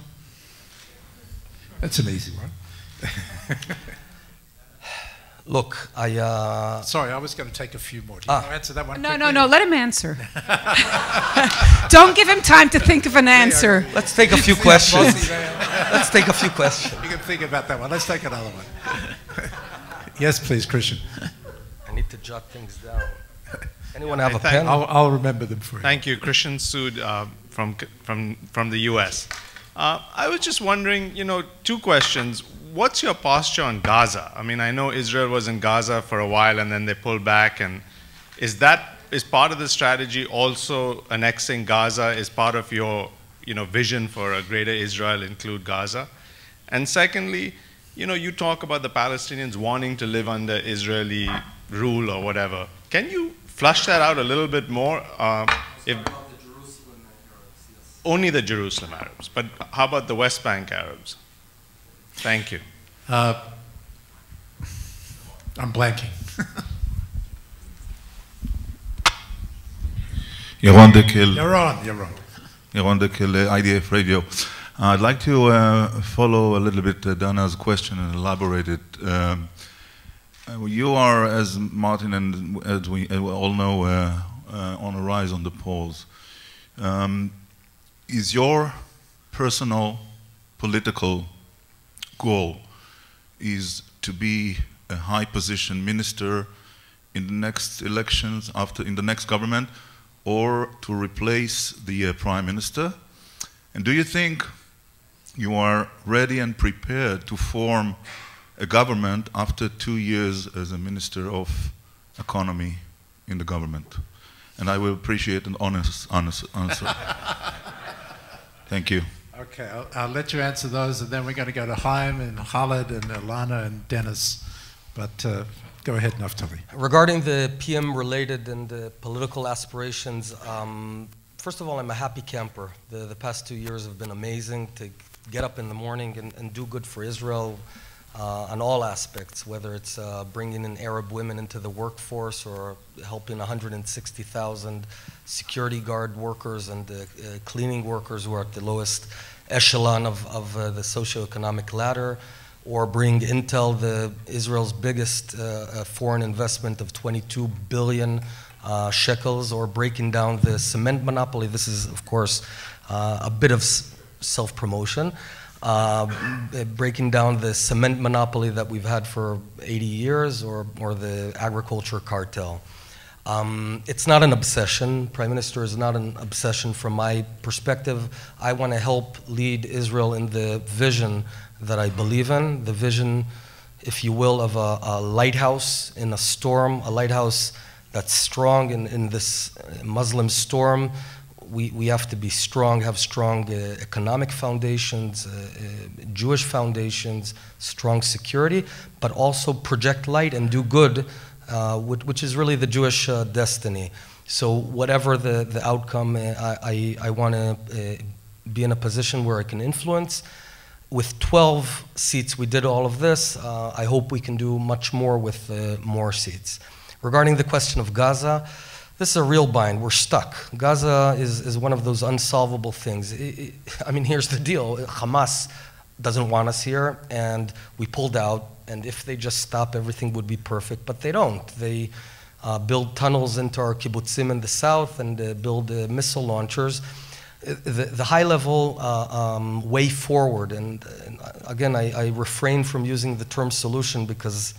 That's an easy one. Look, Sorry, I was going to take a few more. Do you want to answer that one? No, let him answer. Don't give him time to think of an answer. Let's take a few questions. Let's take a few questions. You can think about that one. Let's take another one. Yes, please, Christian. I need to jot things down. Anyone have a pen? I'll remember them for you. Thank you. Christian Sood from the U.S. I was just wondering, two questions. What's your posture on Gaza? I mean, I know Israel was in Gaza for a while and then they pulled back. And is part of the strategy also annexing Gaza? Is part of your vision for a greater Israel include Gaza? And secondly, you know, you talk about the Palestinians wanting to live under Israeli rule or whatever. Can you flush that out a little bit more? Only the Jerusalem Arabs, but how about the West Bank Arabs? Thank you. I'm blanking. Yaron Dekel. Yaron. Yaron Dekel, IDF Radio. I'd like to follow a little bit Dana's question and elaborate it. You are, as Martin and as we all know, on a rise on the polls. Is your personal political goal is to be a high position minister in the next elections, in the next government, or to replace the prime minister? And do you think you are ready and prepared to form a government after 2 years as a minister of economy in the government? And I will appreciate an honest answer. Thank you. Okay, I'll let you answer those, and then we're going to go to Chaim and Khaled and Ilana and Dennis. But go ahead, Naftali. Regarding the PM-related and the political aspirations, first of all, I'm a happy camper. The past 2 years have been amazing to get up in the morning and do good for Israel on all aspects, whether it's bringing in Arab women into the workforce or helping 160,000 security guard workers and cleaning workers who are at the lowest echelon of the socioeconomic ladder, or bring Intel, Israel's biggest foreign investment of 22 billion shekels, or breaking down the cement monopoly. This is, of course, a bit of self-promotion. Breaking down the cement monopoly that we've had for 80 years, or the agriculture cartel. It's not an obsession. Prime Minister is not an obsession from my perspective. I want to help lead Israel in the vision that I believe in, the vision, if you will, of a lighthouse in a storm, a lighthouse that's strong in this Muslim storm. We have to be strong, have strong economic foundations, Jewish foundations, strong security, but also project light and do good, which is really the Jewish destiny. So whatever the outcome, I want to be in a position where I can influence. With 12 seats, we did all of this. I hope we can do much more with more seats. Regarding the question of Gaza, this is a real bind. We're stuck. Gaza is one of those unsolvable things. I mean, here's the deal. Hamas doesn't want us here, and we pulled out, and if they just stop, everything would be perfect, but they don't. They build tunnels into our kibbutzim in the south and build missile launchers. The high-level way forward, and again, I refrain from using the term solution because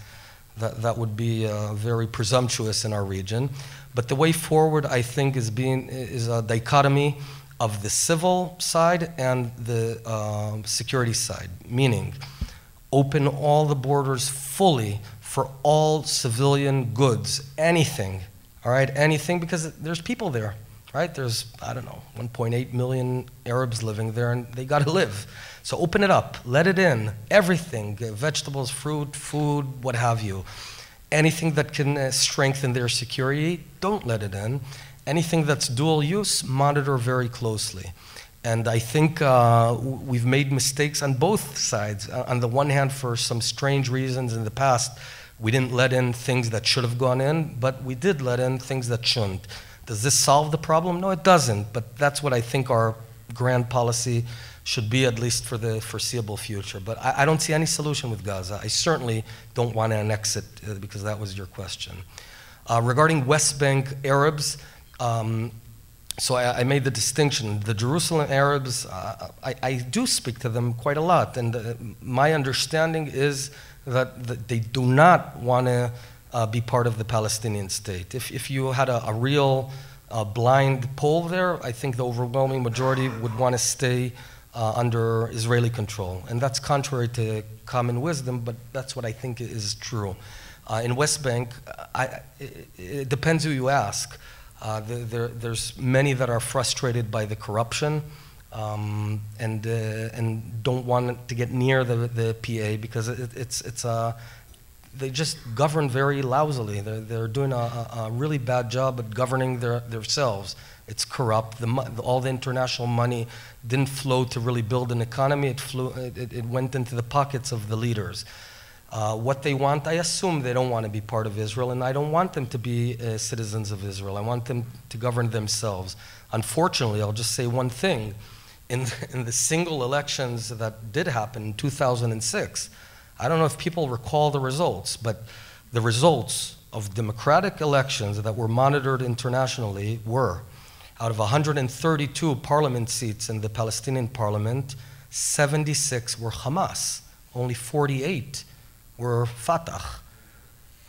that would be very presumptuous in our region. But the way forward, I think, is a dichotomy of the civil side and the security side, meaning open all the borders fully for all civilian goods, anything, all right, anything, because there's people there, right? There's, I don't know, 1.8 million Arabs living there, and they got to live. So open it up, let it in, everything, vegetables, fruit, food, what have you. Anything that can strengthen their security, don't let it in. Anything that's dual use, monitor very closely. And I think we've made mistakes on both sides. On the one hand, for some strange reasons in the past, we didn't let in things that should have gone in, but we did let in things that shouldn't. Does this solve the problem? No, it doesn't. But that's what I think our grand policy should be, at least for the foreseeable future. But I don't see any solution with Gaza. I certainly don't want to annex it, because that was your question. Regarding West Bank Arabs, so I made the distinction. The Jerusalem Arabs, I do speak to them quite a lot, and my understanding is that they do not want to be part of the Palestinian state. If you had a real blind poll there, I think the overwhelming majority would want to stay under Israeli control. And that's contrary to common wisdom, but that's what I think is true. In West Bank, it depends who you ask. There's many that are frustrated by the corruption and don't want to get near the PA because they just govern very lousily. They're doing a really bad job at governing themselves. It's corrupt. All the international money didn't flow to really build an economy. It went into the pockets of the leaders. What they want, I assume they don't want to be part of Israel, and I don't want them to be citizens of Israel. I want them to govern themselves. Unfortunately, I'll just say one thing. In the single elections that did happen in 2006, I don't know if people recall the results, but the results of democratic elections that were monitored internationally were, out of 132 parliament seats in the Palestinian parliament, 76 were Hamas. Only 48 were Fatah.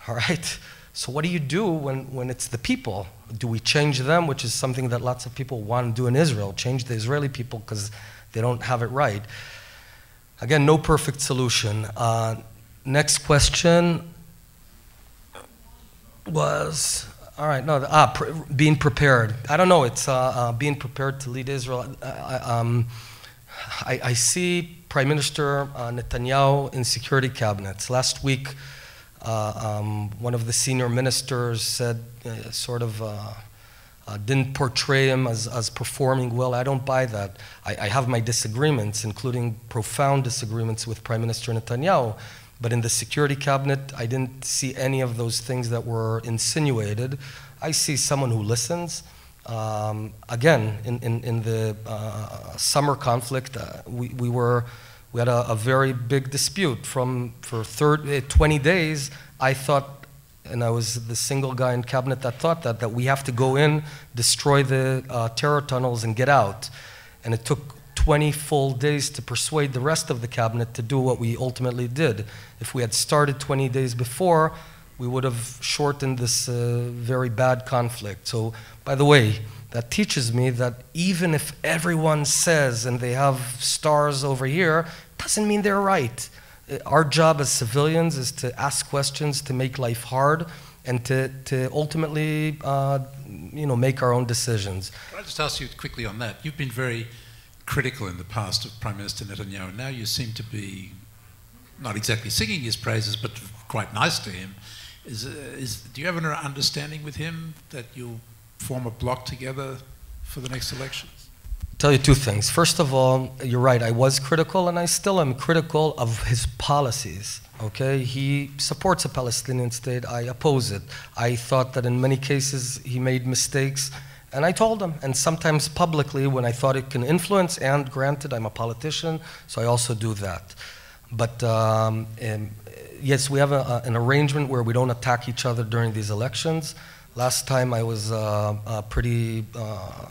All right? So what do you do when it's the people? Do we change them, which is something that lots of people want to do in Israel, change the Israeli people because they don't have it right? Again, no perfect solution. Next question was, all right, no, being prepared. I don't know, it's being prepared to lead Israel. I see Prime Minister Netanyahu in security cabinets. Last week, one of the senior ministers said, didn't portray him as performing well. I don't buy that. I have my disagreements, including profound disagreements with Prime Minister Netanyahu. But in the security cabinet, I didn't see any of those things that were insinuated. I see someone who listens. Again, in the summer conflict, we had a very big dispute. For 20 days, I thought, and I was the single guy in cabinet that thought that we have to go in, destroy the terror tunnels, and get out. And it took 20 full days to persuade the rest of the cabinet to do what we ultimately did. If we had started 20 days before, we would have shortened this very bad conflict. So, by the way, that teaches me that even if everyone says and they have stars over here, doesn't mean they're right. Our job as civilians is to ask questions, to make life hard, and to ultimately, make our own decisions. Can I just ask you quickly on that? You've been very critical in the past of Prime Minister Netanyahu. Now you seem to be not exactly singing his praises, but quite nice to him. Do you have an understanding with him that you'll form a bloc together for the next elections? Tell you two things. First of all, you're right, I was critical and I still am critical of his policies, okay? He supports a Palestinian state, I oppose it. I thought that in many cases he made mistakes, and I told him, and sometimes publicly when I thought it can influence, and granted, I'm a politician, so I also do that. But yes, we have an arrangement where we don't attack each other during these elections. Last time I was pretty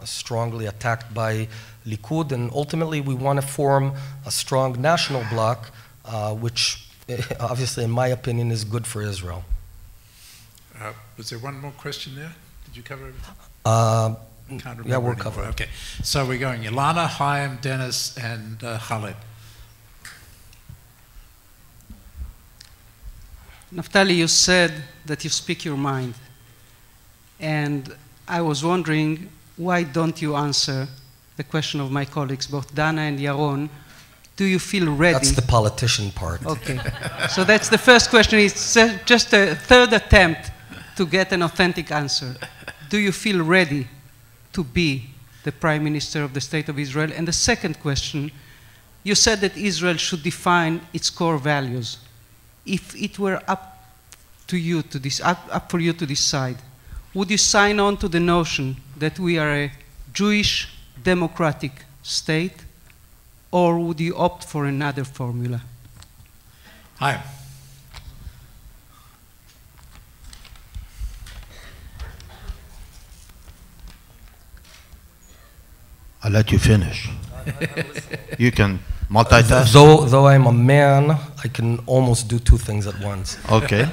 strongly attacked by Likud, and ultimately we want to form a strong national bloc, which obviously, in my opinion, is good for Israel. Was there one more question there? Did you cover everything? Can't remember yeah, we're anymore. covered. Okay, so we're going Ilana, Chaim, Dennis, and Khaled. Naftali, you said that you speak your mind. And I was wondering, why don't you answer the question of my colleagues, both Dana and Yaron? Do you feel ready? That's the politician part. Okay. So that's the first question. It's just a third attempt to get an authentic answer. Do you feel ready to be the Prime Minister of the State of Israel? And the second question, you said that Israel should define its core values. If it were up for you to decide, would you sign on to the notion that we are a Jewish democratic state, or would you opt for another formula? Hi. I'll let you finish. You can multitask. Though I'm a man, I can almost do two things at once. Okay.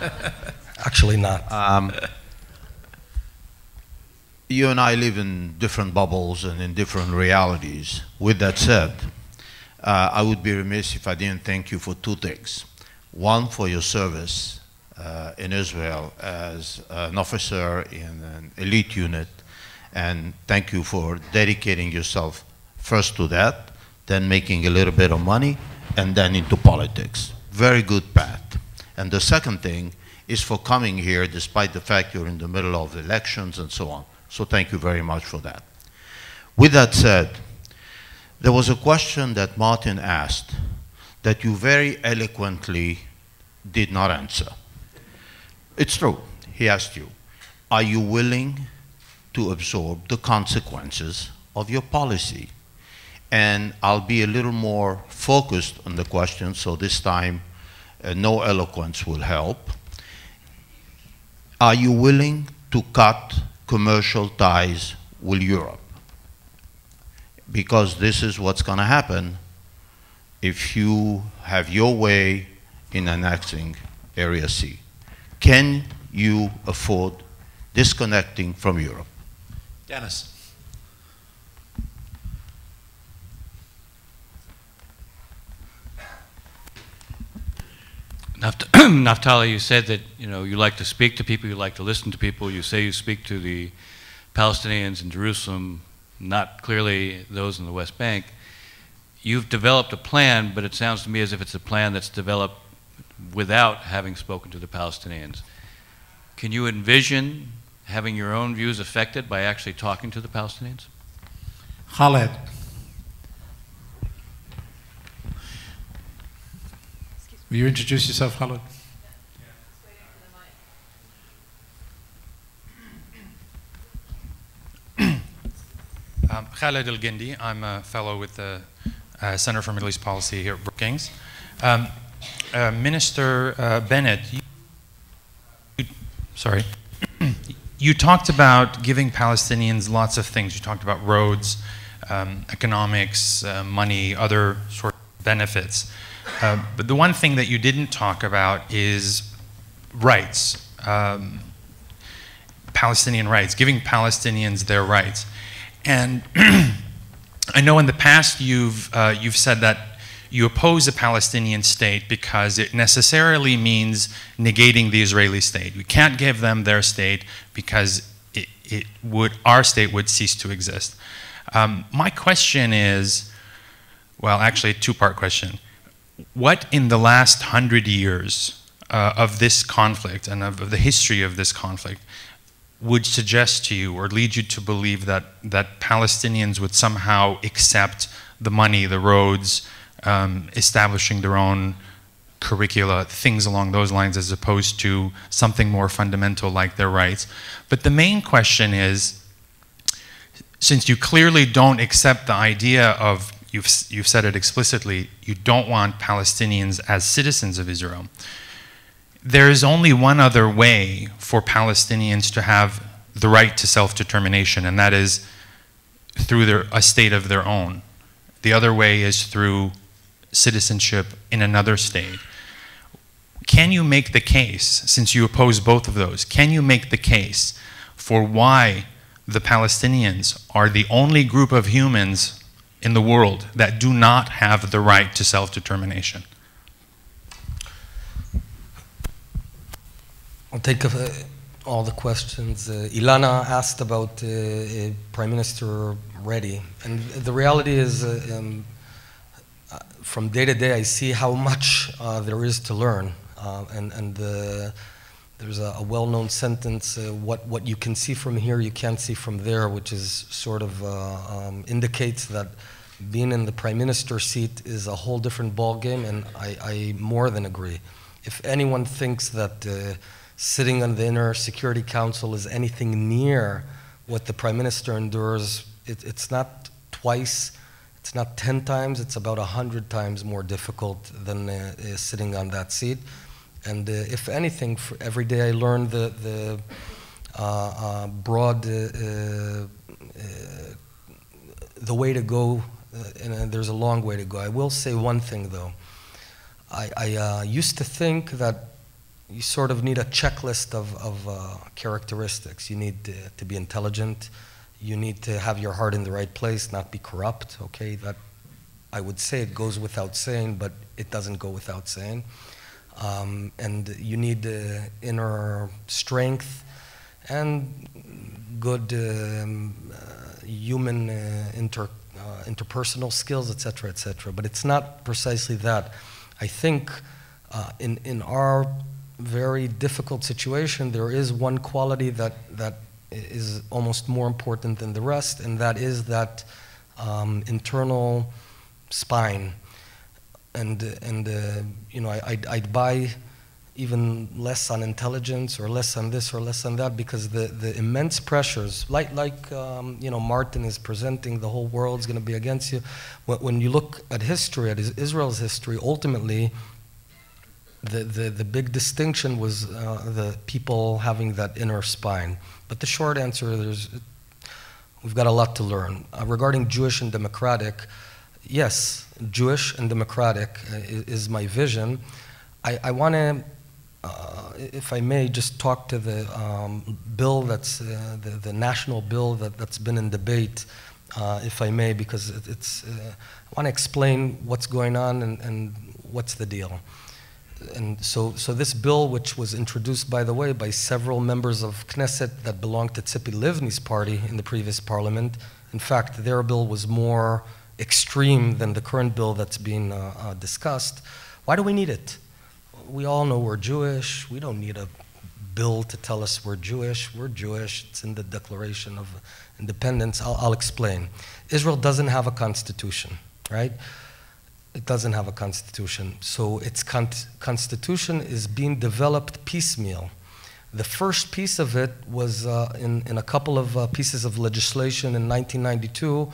Actually not. You and I live in different bubbles and in different realities. With that said, I would be remiss if I didn't thank you for two things. One, for your service in Israel as an officer in an elite unit, and thank you for dedicating yourself First to that, then making a little bit of money, and then into politics. Very good path. And the second thing is for coming here despite the fact you're in the middle of elections and so on. So thank you very much for that. With that said, there was a question that Martin asked that you very eloquently did not answer. It's true. He asked you, are you willing to absorb the consequences of your policy? And I'll be a little more focused on the question, so this time no eloquence will help. Are you willing to cut commercial ties with Europe? Because this is what's going to happen if you have your way in annexing Area C. Can you afford disconnecting from Europe? Dennis. Naftali, you said that you like to speak to people, you like to listen to people. You say you speak to the Palestinians in Jerusalem, not clearly those in the West Bank. You've developed a plan, but it sounds to me as if it's a plan that's developed without having spoken to the Palestinians. Can you envision having your own views affected by actually talking to the Palestinians? Khaled. Will you introduce yourself, Khaled? Khaled El-Gindi. I'm a fellow with the Center for Middle East Policy here at Brookings. Minister Bennett, you talked about giving Palestinians lots of things. You talked about roads, economics, money, other sort of benefits. But the one thing that you didn't talk about is rights, Palestinian rights, giving Palestinians their rights. And I know in the past you've said that you oppose a Palestinian state because it necessarily means negating the Israeli state. We can't give them their state because our state would cease to exist. My question is, well, actually a two-part question. What in the last 100 years of this conflict and of the history of this conflict would suggest to you or lead you to believe that Palestinians would somehow accept the money, the roads, establishing their own curricula, things along those lines, as opposed to something more fundamental like their rights? But the main question is, since you clearly don't accept the idea of, you've said it explicitly, you don't want Palestinians as citizens of Israel, there is only one other way for Palestinians to have the right to self-determination, and that is through a state of their own. The other way is through citizenship in another state. Can you make the case, since you oppose both of those, can you make the case for why the Palestinians are the only group of humans in the world that do not have the right to self-determination? I'll take all the questions. Ilana asked about Prime Minister ready. And the reality is, from day to day, I see how much there is to learn. There's a well-known sentence, what you can see from here, you can't see from there, which is sort of indicates that being in the Prime Minister seat is a whole different ballgame, and I more than agree. If anyone thinks that sitting on the Inner Security Council is anything near what the Prime Minister endures, it's not twice, it's not 10 times, it's about 100 times more difficult than sitting on that seat. And if anything, every day I learn the broad, the way to go, and there's a long way to go. I will say one thing though. I used to think that you sort of need a checklist of characteristics. You need to be intelligent. You need to have your heart in the right place, not be corrupt. Okay, that I would say it goes without saying, but it doesn't go without saying. And you need inner strength and good human interpersonal skills, etc., etc. But it's not precisely that. I think in our very difficult situation, there is one quality that is almost more important than the rest, and that is that internal spine. And you know, I'd buy even less on intelligence or less on this or less on that, because the immense pressures, like you know, Martin is presenting, the whole world's going to be against you. When you look at history, at Israel's history, ultimately, the big distinction was the people having that inner spine. But the short answer is, we've got a lot to learn. Regarding Jewish and democratic, yes, Jewish and democratic is my vision. I want to, if I may, just talk to the bill that's, the national bill that's been in debate, if I may, because it's, I want to explain what's going on and what's the deal. And so this bill, which was introduced, by the way, by several members of Knesset that belonged to Tzipi Livni's party in the previous parliament, in fact, their bill was more extreme than the current bill that's being discussed. Why do we need it? We all know we're Jewish. We don't need a bill to tell us we're Jewish. We're Jewish. It's in the Declaration of Independence. I'll explain. Israel doesn't have a constitution, right? It doesn't have a constitution. So its constitution is being developed piecemeal. The first piece of it was in a couple of pieces of legislation in 1992,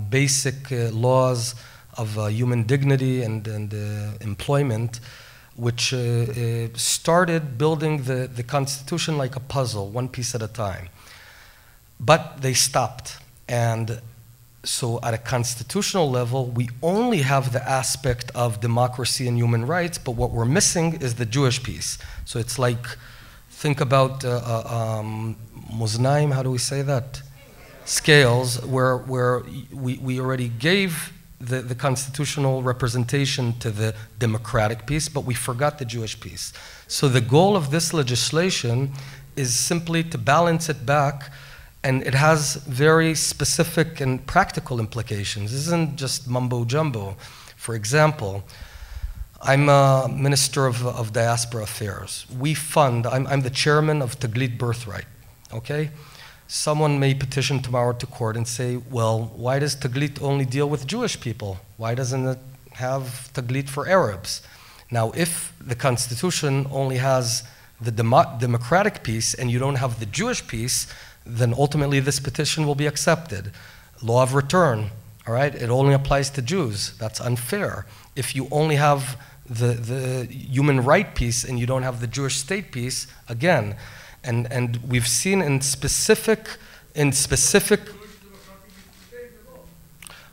basic laws of human dignity and employment, which started building the Constitution like a puzzle, one piece at a time. But they stopped. And so at a constitutional level, we only have the aspect of democracy and human rights, but what we're missing is the Jewish piece. So it's like, think about Muznaim, how do we say that? Scales, where we already gave the constitutional representation to the democratic piece, but we forgot the Jewish piece. So the goal of this legislation is simply to balance it back, and it has very specific and practical implications. This isn't just mumbo jumbo. For example, I'm a Minister of Diaspora Affairs. We fund, I'm the chairman of Taglit Birthright, okay? Someone may petition tomorrow to court and say, well, why does Taglit only deal with Jewish people? Why doesn't it have Taglit for Arabs? Now, if the Constitution only has the democratic piece and you don't have the Jewish piece, then ultimately this petition will be accepted. Law of return, all right? It only applies to Jews. That's unfair. If you only have the human right piece and you don't have the Jewish state piece, again, and we've seen in specific,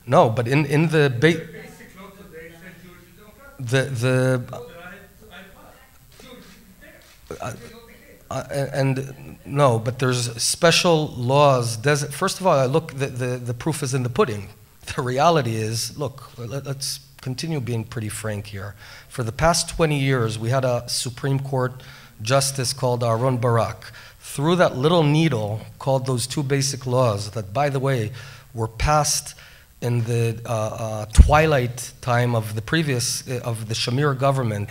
no, but in the and no, but there's special laws. First of all, look, the proof is in the pudding. The reality is, look, let's continue being pretty frank here. For the past 20 years, we had a Supreme Court justice called Aaron Barak. Through that little needle called those two basic laws that, by the way, were passed in the twilight time of the previous, of the Shamir government.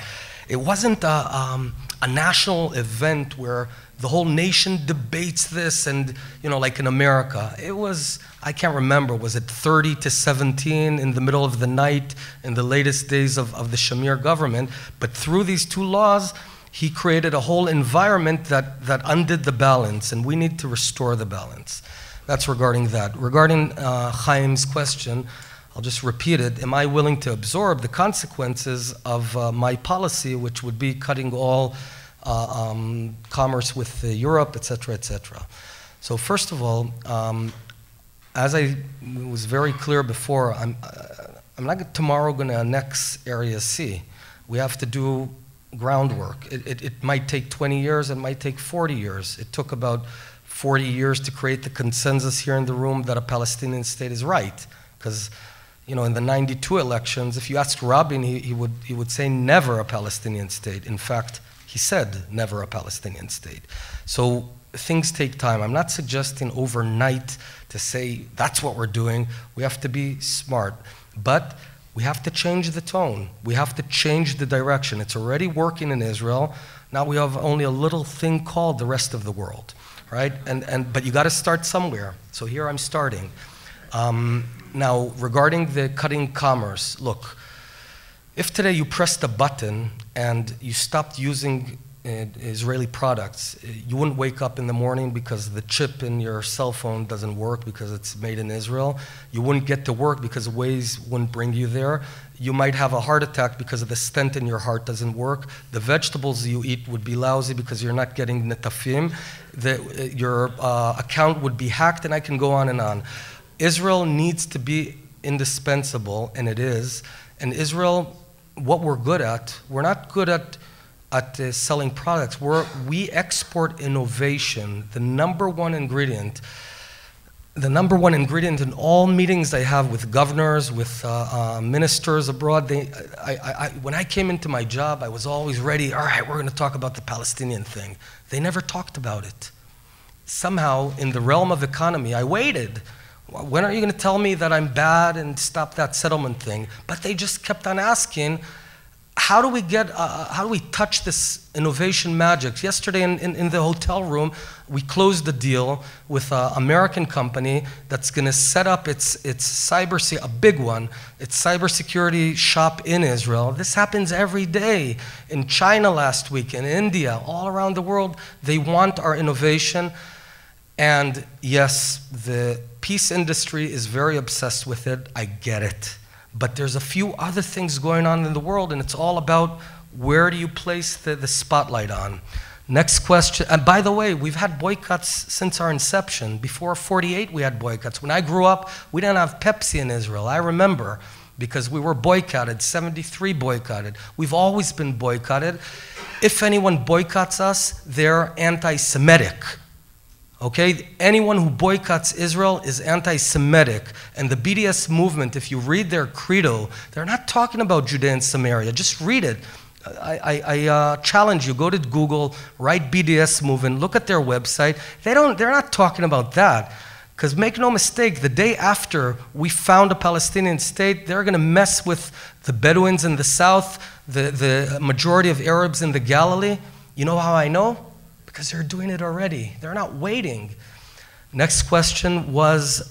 It wasn't a national event where the whole nation debates this and, you know, like in America. It was, I can't remember, was it 30 to 17 in the middle of the night in the latest days of the Shamir government? But through these two laws, he created a whole environment that undid the balance, and we need to restore the balance. That's regarding that. Regarding Chaim's question, I'll just repeat it. Am I willing to absorb the consequences of my policy, which would be cutting all commerce with Europe, et cetera, et cetera? So first of all, as I was very clear before, I'm not tomorrow going to annex Area C. We have to do groundwork. It might take 20 years, it might take 40 years. It took about 40 years to create the consensus here in the room that a Palestinian state is right. Because, you know, in the 92 elections, if you ask Rabin, he would say never a Palestinian state. In fact, he said never a Palestinian state. So things take time. I'm not suggesting overnight to say that's what we're doing. We have to be smart. But we have to change the tone. We have to change the direction. It's already working in Israel. Now we have only a little thing called the rest of the world, right? But you got to start somewhere. So here I'm starting. Now, regarding the cutting commerce, look, if today you pressed a button and you stopped using Israeli products, you wouldn't wake up in the morning because the chip in your cell phone doesn't work because it's made in Israel. You wouldn't get to work because Waze wouldn't bring you there. You might have a heart attack because of the stent in your heart doesn't work. The vegetables you eat would be lousy because you're not getting netafim. Your account would be hacked, and I can go on and on. Israel needs to be indispensable, and it is. And Israel, what we're good at, we're not good at selling products. We export innovation. The number one ingredient in all meetings I have with governors, with ministers abroad, when I came into my job, I was always ready, all right, we're going to talk about the Palestinian thing. They never talked about it. Somehow, in the realm of economy, I waited. When are you going to tell me that I'm bad and stop that settlement thing? But they just kept on asking, how do we touch this innovation magic? Yesterday in the hotel room, we closed the deal with an American company that's going to set up a big one, its cybersecurity shop in Israel. This happens every day. In China last week, in India, all around the world, they want our innovation. And yes, the peace industry is very obsessed with it. I get it. But there's a few other things going on in the world, and it's all about where do you place the spotlight on. Next question. And by the way, we've had boycotts since our inception. Before 48, we had boycotts. When I grew up, we didn't have Pepsi in Israel. I remember, because we were boycotted, 73 boycotted. We've always been boycotted. If anyone boycotts us, they're anti-Semitic. Okay, anyone who boycotts Israel is anti-Semitic. And the BDS movement, if you read their credo, they're not talking about Judea and Samaria. Just read it. I challenge you, go to Google, write BDS movement, look at their website. They're not talking about that. Because make no mistake, the day after we found a Palestinian state, they're going to mess with the Bedouins in the south, the majority of Arabs in the Galilee. You know how I know? Because they're doing it already. They're not waiting. Next question was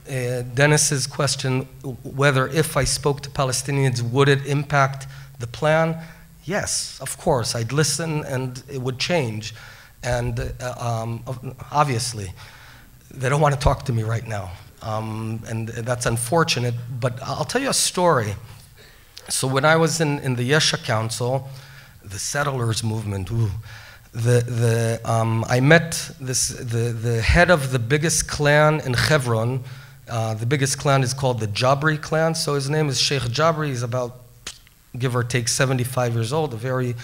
Dennis's question, whether if I spoke to Palestinians, would it impact the plan? Yes, of course. I'd listen and it would change. And obviously, they don't want to talk to me right now. And that's unfortunate, but I'll tell you a story. So when I was in the Yesha Council, the settlers movement, I met the head of the biggest clan in Hebron. The biggest clan is called the Jabri clan. So his name is Sheikh Jabri. He's about, give or take, 75 years old, a very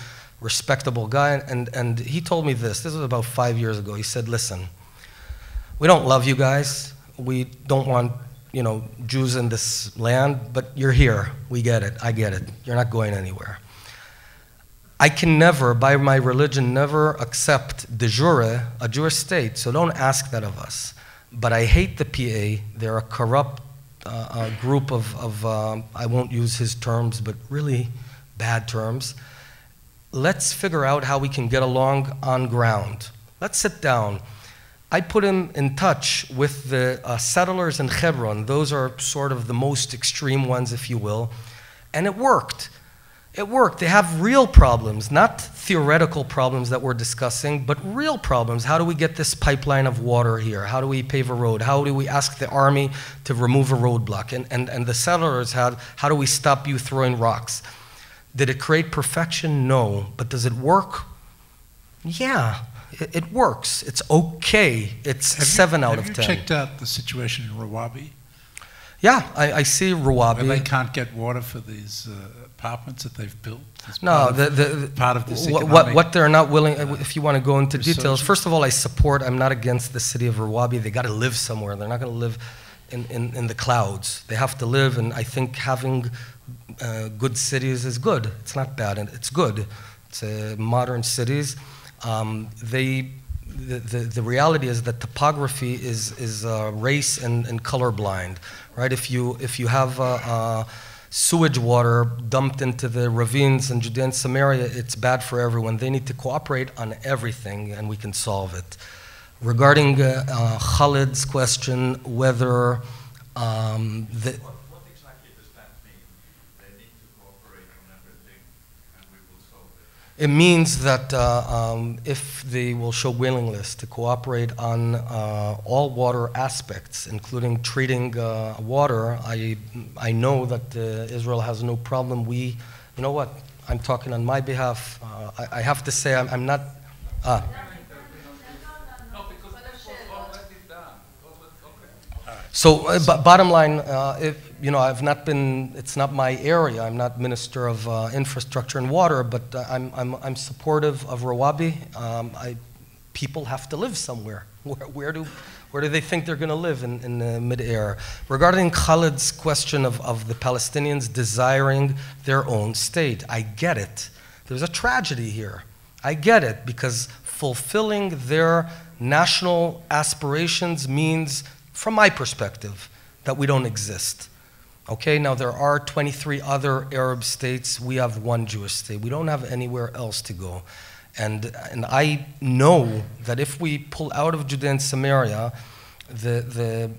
respectable guy. And he told me this. This was about 5 years ago. He said, listen, we don't love you guys. We don't want, Jews in this land, but you're here. We get it. I get it. You're not going anywhere. I can never, by my religion, never accept de jure a Jewish state, so don't ask that of us. But I hate the PA. They're a corrupt group of I won't use his terms, but really bad terms. Let's figure out how we can get along on ground. Let's sit down. I put him in touch with the settlers in Hebron. Those are sort of the most extreme ones, if you will, and it worked. It worked. They have real problems, not theoretical problems that we're discussing, but real problems. How do we get this pipeline of water here? How do we pave a road? How do we ask the army to remove a roadblock? And the settlers had, how do we stop you throwing rocks? Did it create perfection? No. But does it work? Yeah, it works. It's okay. It's 7 out of 10. Have you checked out the situation in Rawabi? Yeah, I see Rawabi. Where they can't get water for these apartments that they've built? No, part of this what they're not willing, if you want to go into details, first of all, I'm not against the city of Rawabi. They got to live somewhere. They're not going to live in the clouds. They have to live, and I think having good cities is good. It's not bad, and it's good. It's modern cities. The reality is that topography is race and colorblind, right? If you have sewage water dumped into the ravines in Judea and Samaria, it's bad for everyone. They need to cooperate on everything, and we can solve it. Regarding Khalid's question, whether the What exactly does that mean? They need to cooperate on everything, and we will solve it. It means that if they will show willingness to cooperate on all water aspects, including treating water, I know that Israel has no problem. You know what? I'm talking on my behalf. I have to say I'm not. So, bottom line, I've not been. It's not my area. I'm not Minister of Infrastructure and Water, but I'm supportive of Rawabi. People have to live somewhere. Where do they think they're going to live in mid-air? Regarding Khalid's question of the Palestinians desiring their own state, I get it. There's a tragedy here. I get it, because fulfilling their national aspirations means, from my perspective, that we don't exist. Okay, now there are 23 other Arab states. We have one Jewish state. We don't have anywhere else to go. And I know that if we pull out of Judea and Samaria,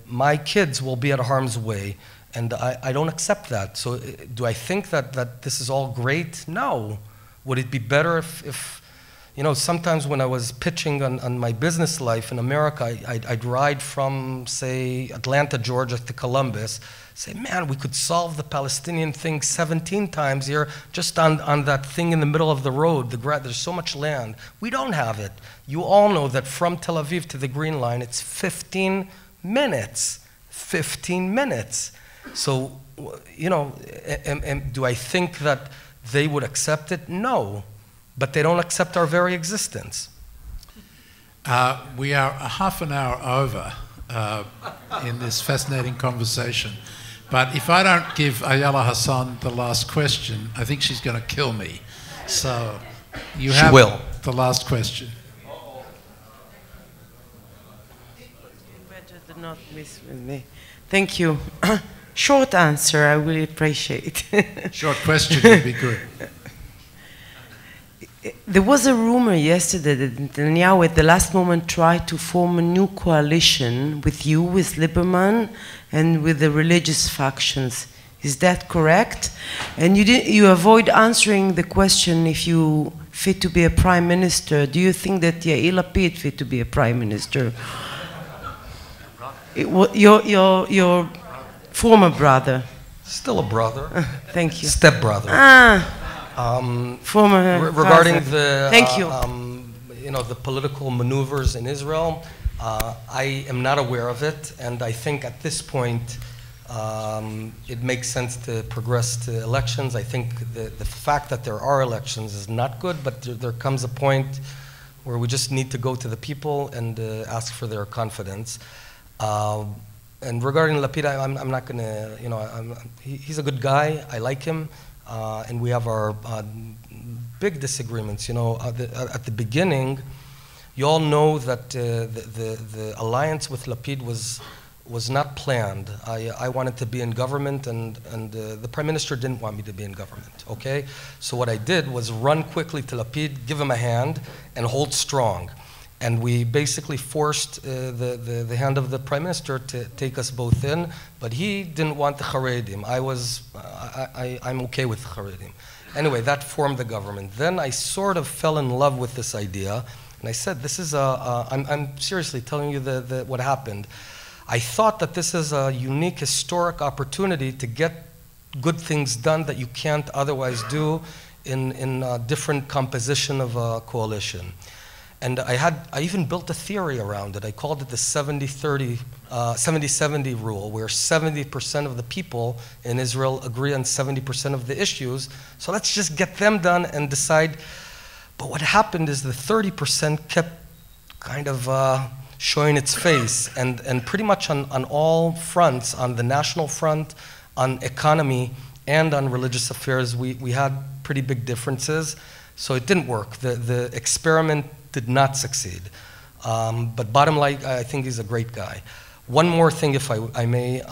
my kids will be at harm's way. And I don't accept that. So do I think that this is all great? No. Would it be better if sometimes when I was pitching on my business life in America, I'd ride from, say, Atlanta, Georgia to Columbus, say, man, we could solve the Palestinian thing 17 times here just on that thing in the middle of the road. There's so much land. We don't have it. You all know that from Tel Aviv to the Green Line, it's 15 minutes. 15 minutes. So, do I think that they would accept it? No. But they don't accept our very existence. We are a half an hour over in this fascinating conversation. But if I don't give Ayala Hassan the last question, I think she's going to kill me. So you have the last question. Better to not miss with me. Thank you. Short answer, I will appreciate. Short question would be good. There was a rumor yesterday that Netanyahu at the last moment tried to form a new coalition with you, with Lieberman, and with the religious factions. Is that correct? And you avoid answering the question if you fit to be a prime minister. Do you think that Yair Lapid fit to be a prime minister? Your former brother. Still a brother. Thank you. Stepbrother. Regarding the thank you. The political maneuvers in Israel, I am not aware of it, and I think at this point it makes sense to progress to elections. I think the fact that there are elections is not good, but there comes a point where we just need to go to the people and ask for their confidence. And regarding Lapid, I'm not going to, he's a good guy. I like him. And we have our big disagreements. At the beginning, you all know that the alliance with Lapid was not planned. I wanted to be in government, and the prime minister didn't want me to be in government. Okay, so what I did was run quickly to Lapid, give him a hand, and hold strong. And we basically forced the hand of the prime minister to take us both in, but he didn't want the Haredim. I'm okay with the Haredim. Anyway, that formed the government. Then I sort of fell in love with this idea, and I said, this is I'm seriously telling you what happened. I thought that this is a unique historic opportunity to get good things done that you can't otherwise do in a different composition of a coalition. And I even built a theory around it. I called it the 70-30, 70-70 rule, where 70% of the people in Israel agree on 70% of the issues. So let's just get them done and decide. But what happened is the 30% kept kind of showing its face. And pretty much on all fronts, on the national front, on economy, and on religious affairs, we had pretty big differences. So it didn't work. The experiment did not succeed. But bottom line, I think he's a great guy. One more thing, if I may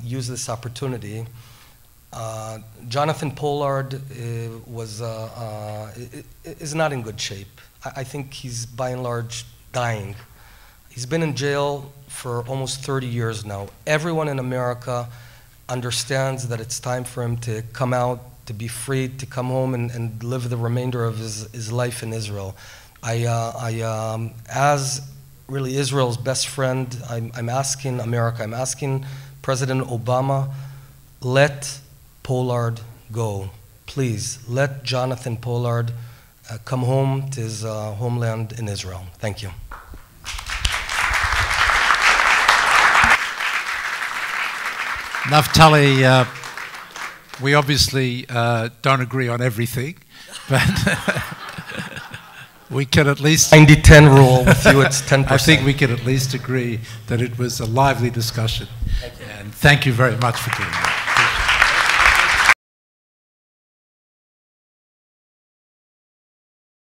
use this opportunity. Jonathan Pollard is not in good shape. I think he's by and large dying. He's been in jail for almost 30 years now. Everyone in America understands that it's time for him to come out, to be free, to come home and live the remainder of his life in Israel. As really Israel's best friend, I'm asking America, I'm asking President Obama, let Pollard go. Please, let Jonathan Pollard come home to his homeland in Israel. Thank you. Naftali, we obviously don't agree on everything, but we can at least... 90-10 rule, with you it's 10%. I think we can at least agree that it was a lively discussion. Thank you. And thank you very much for doing that.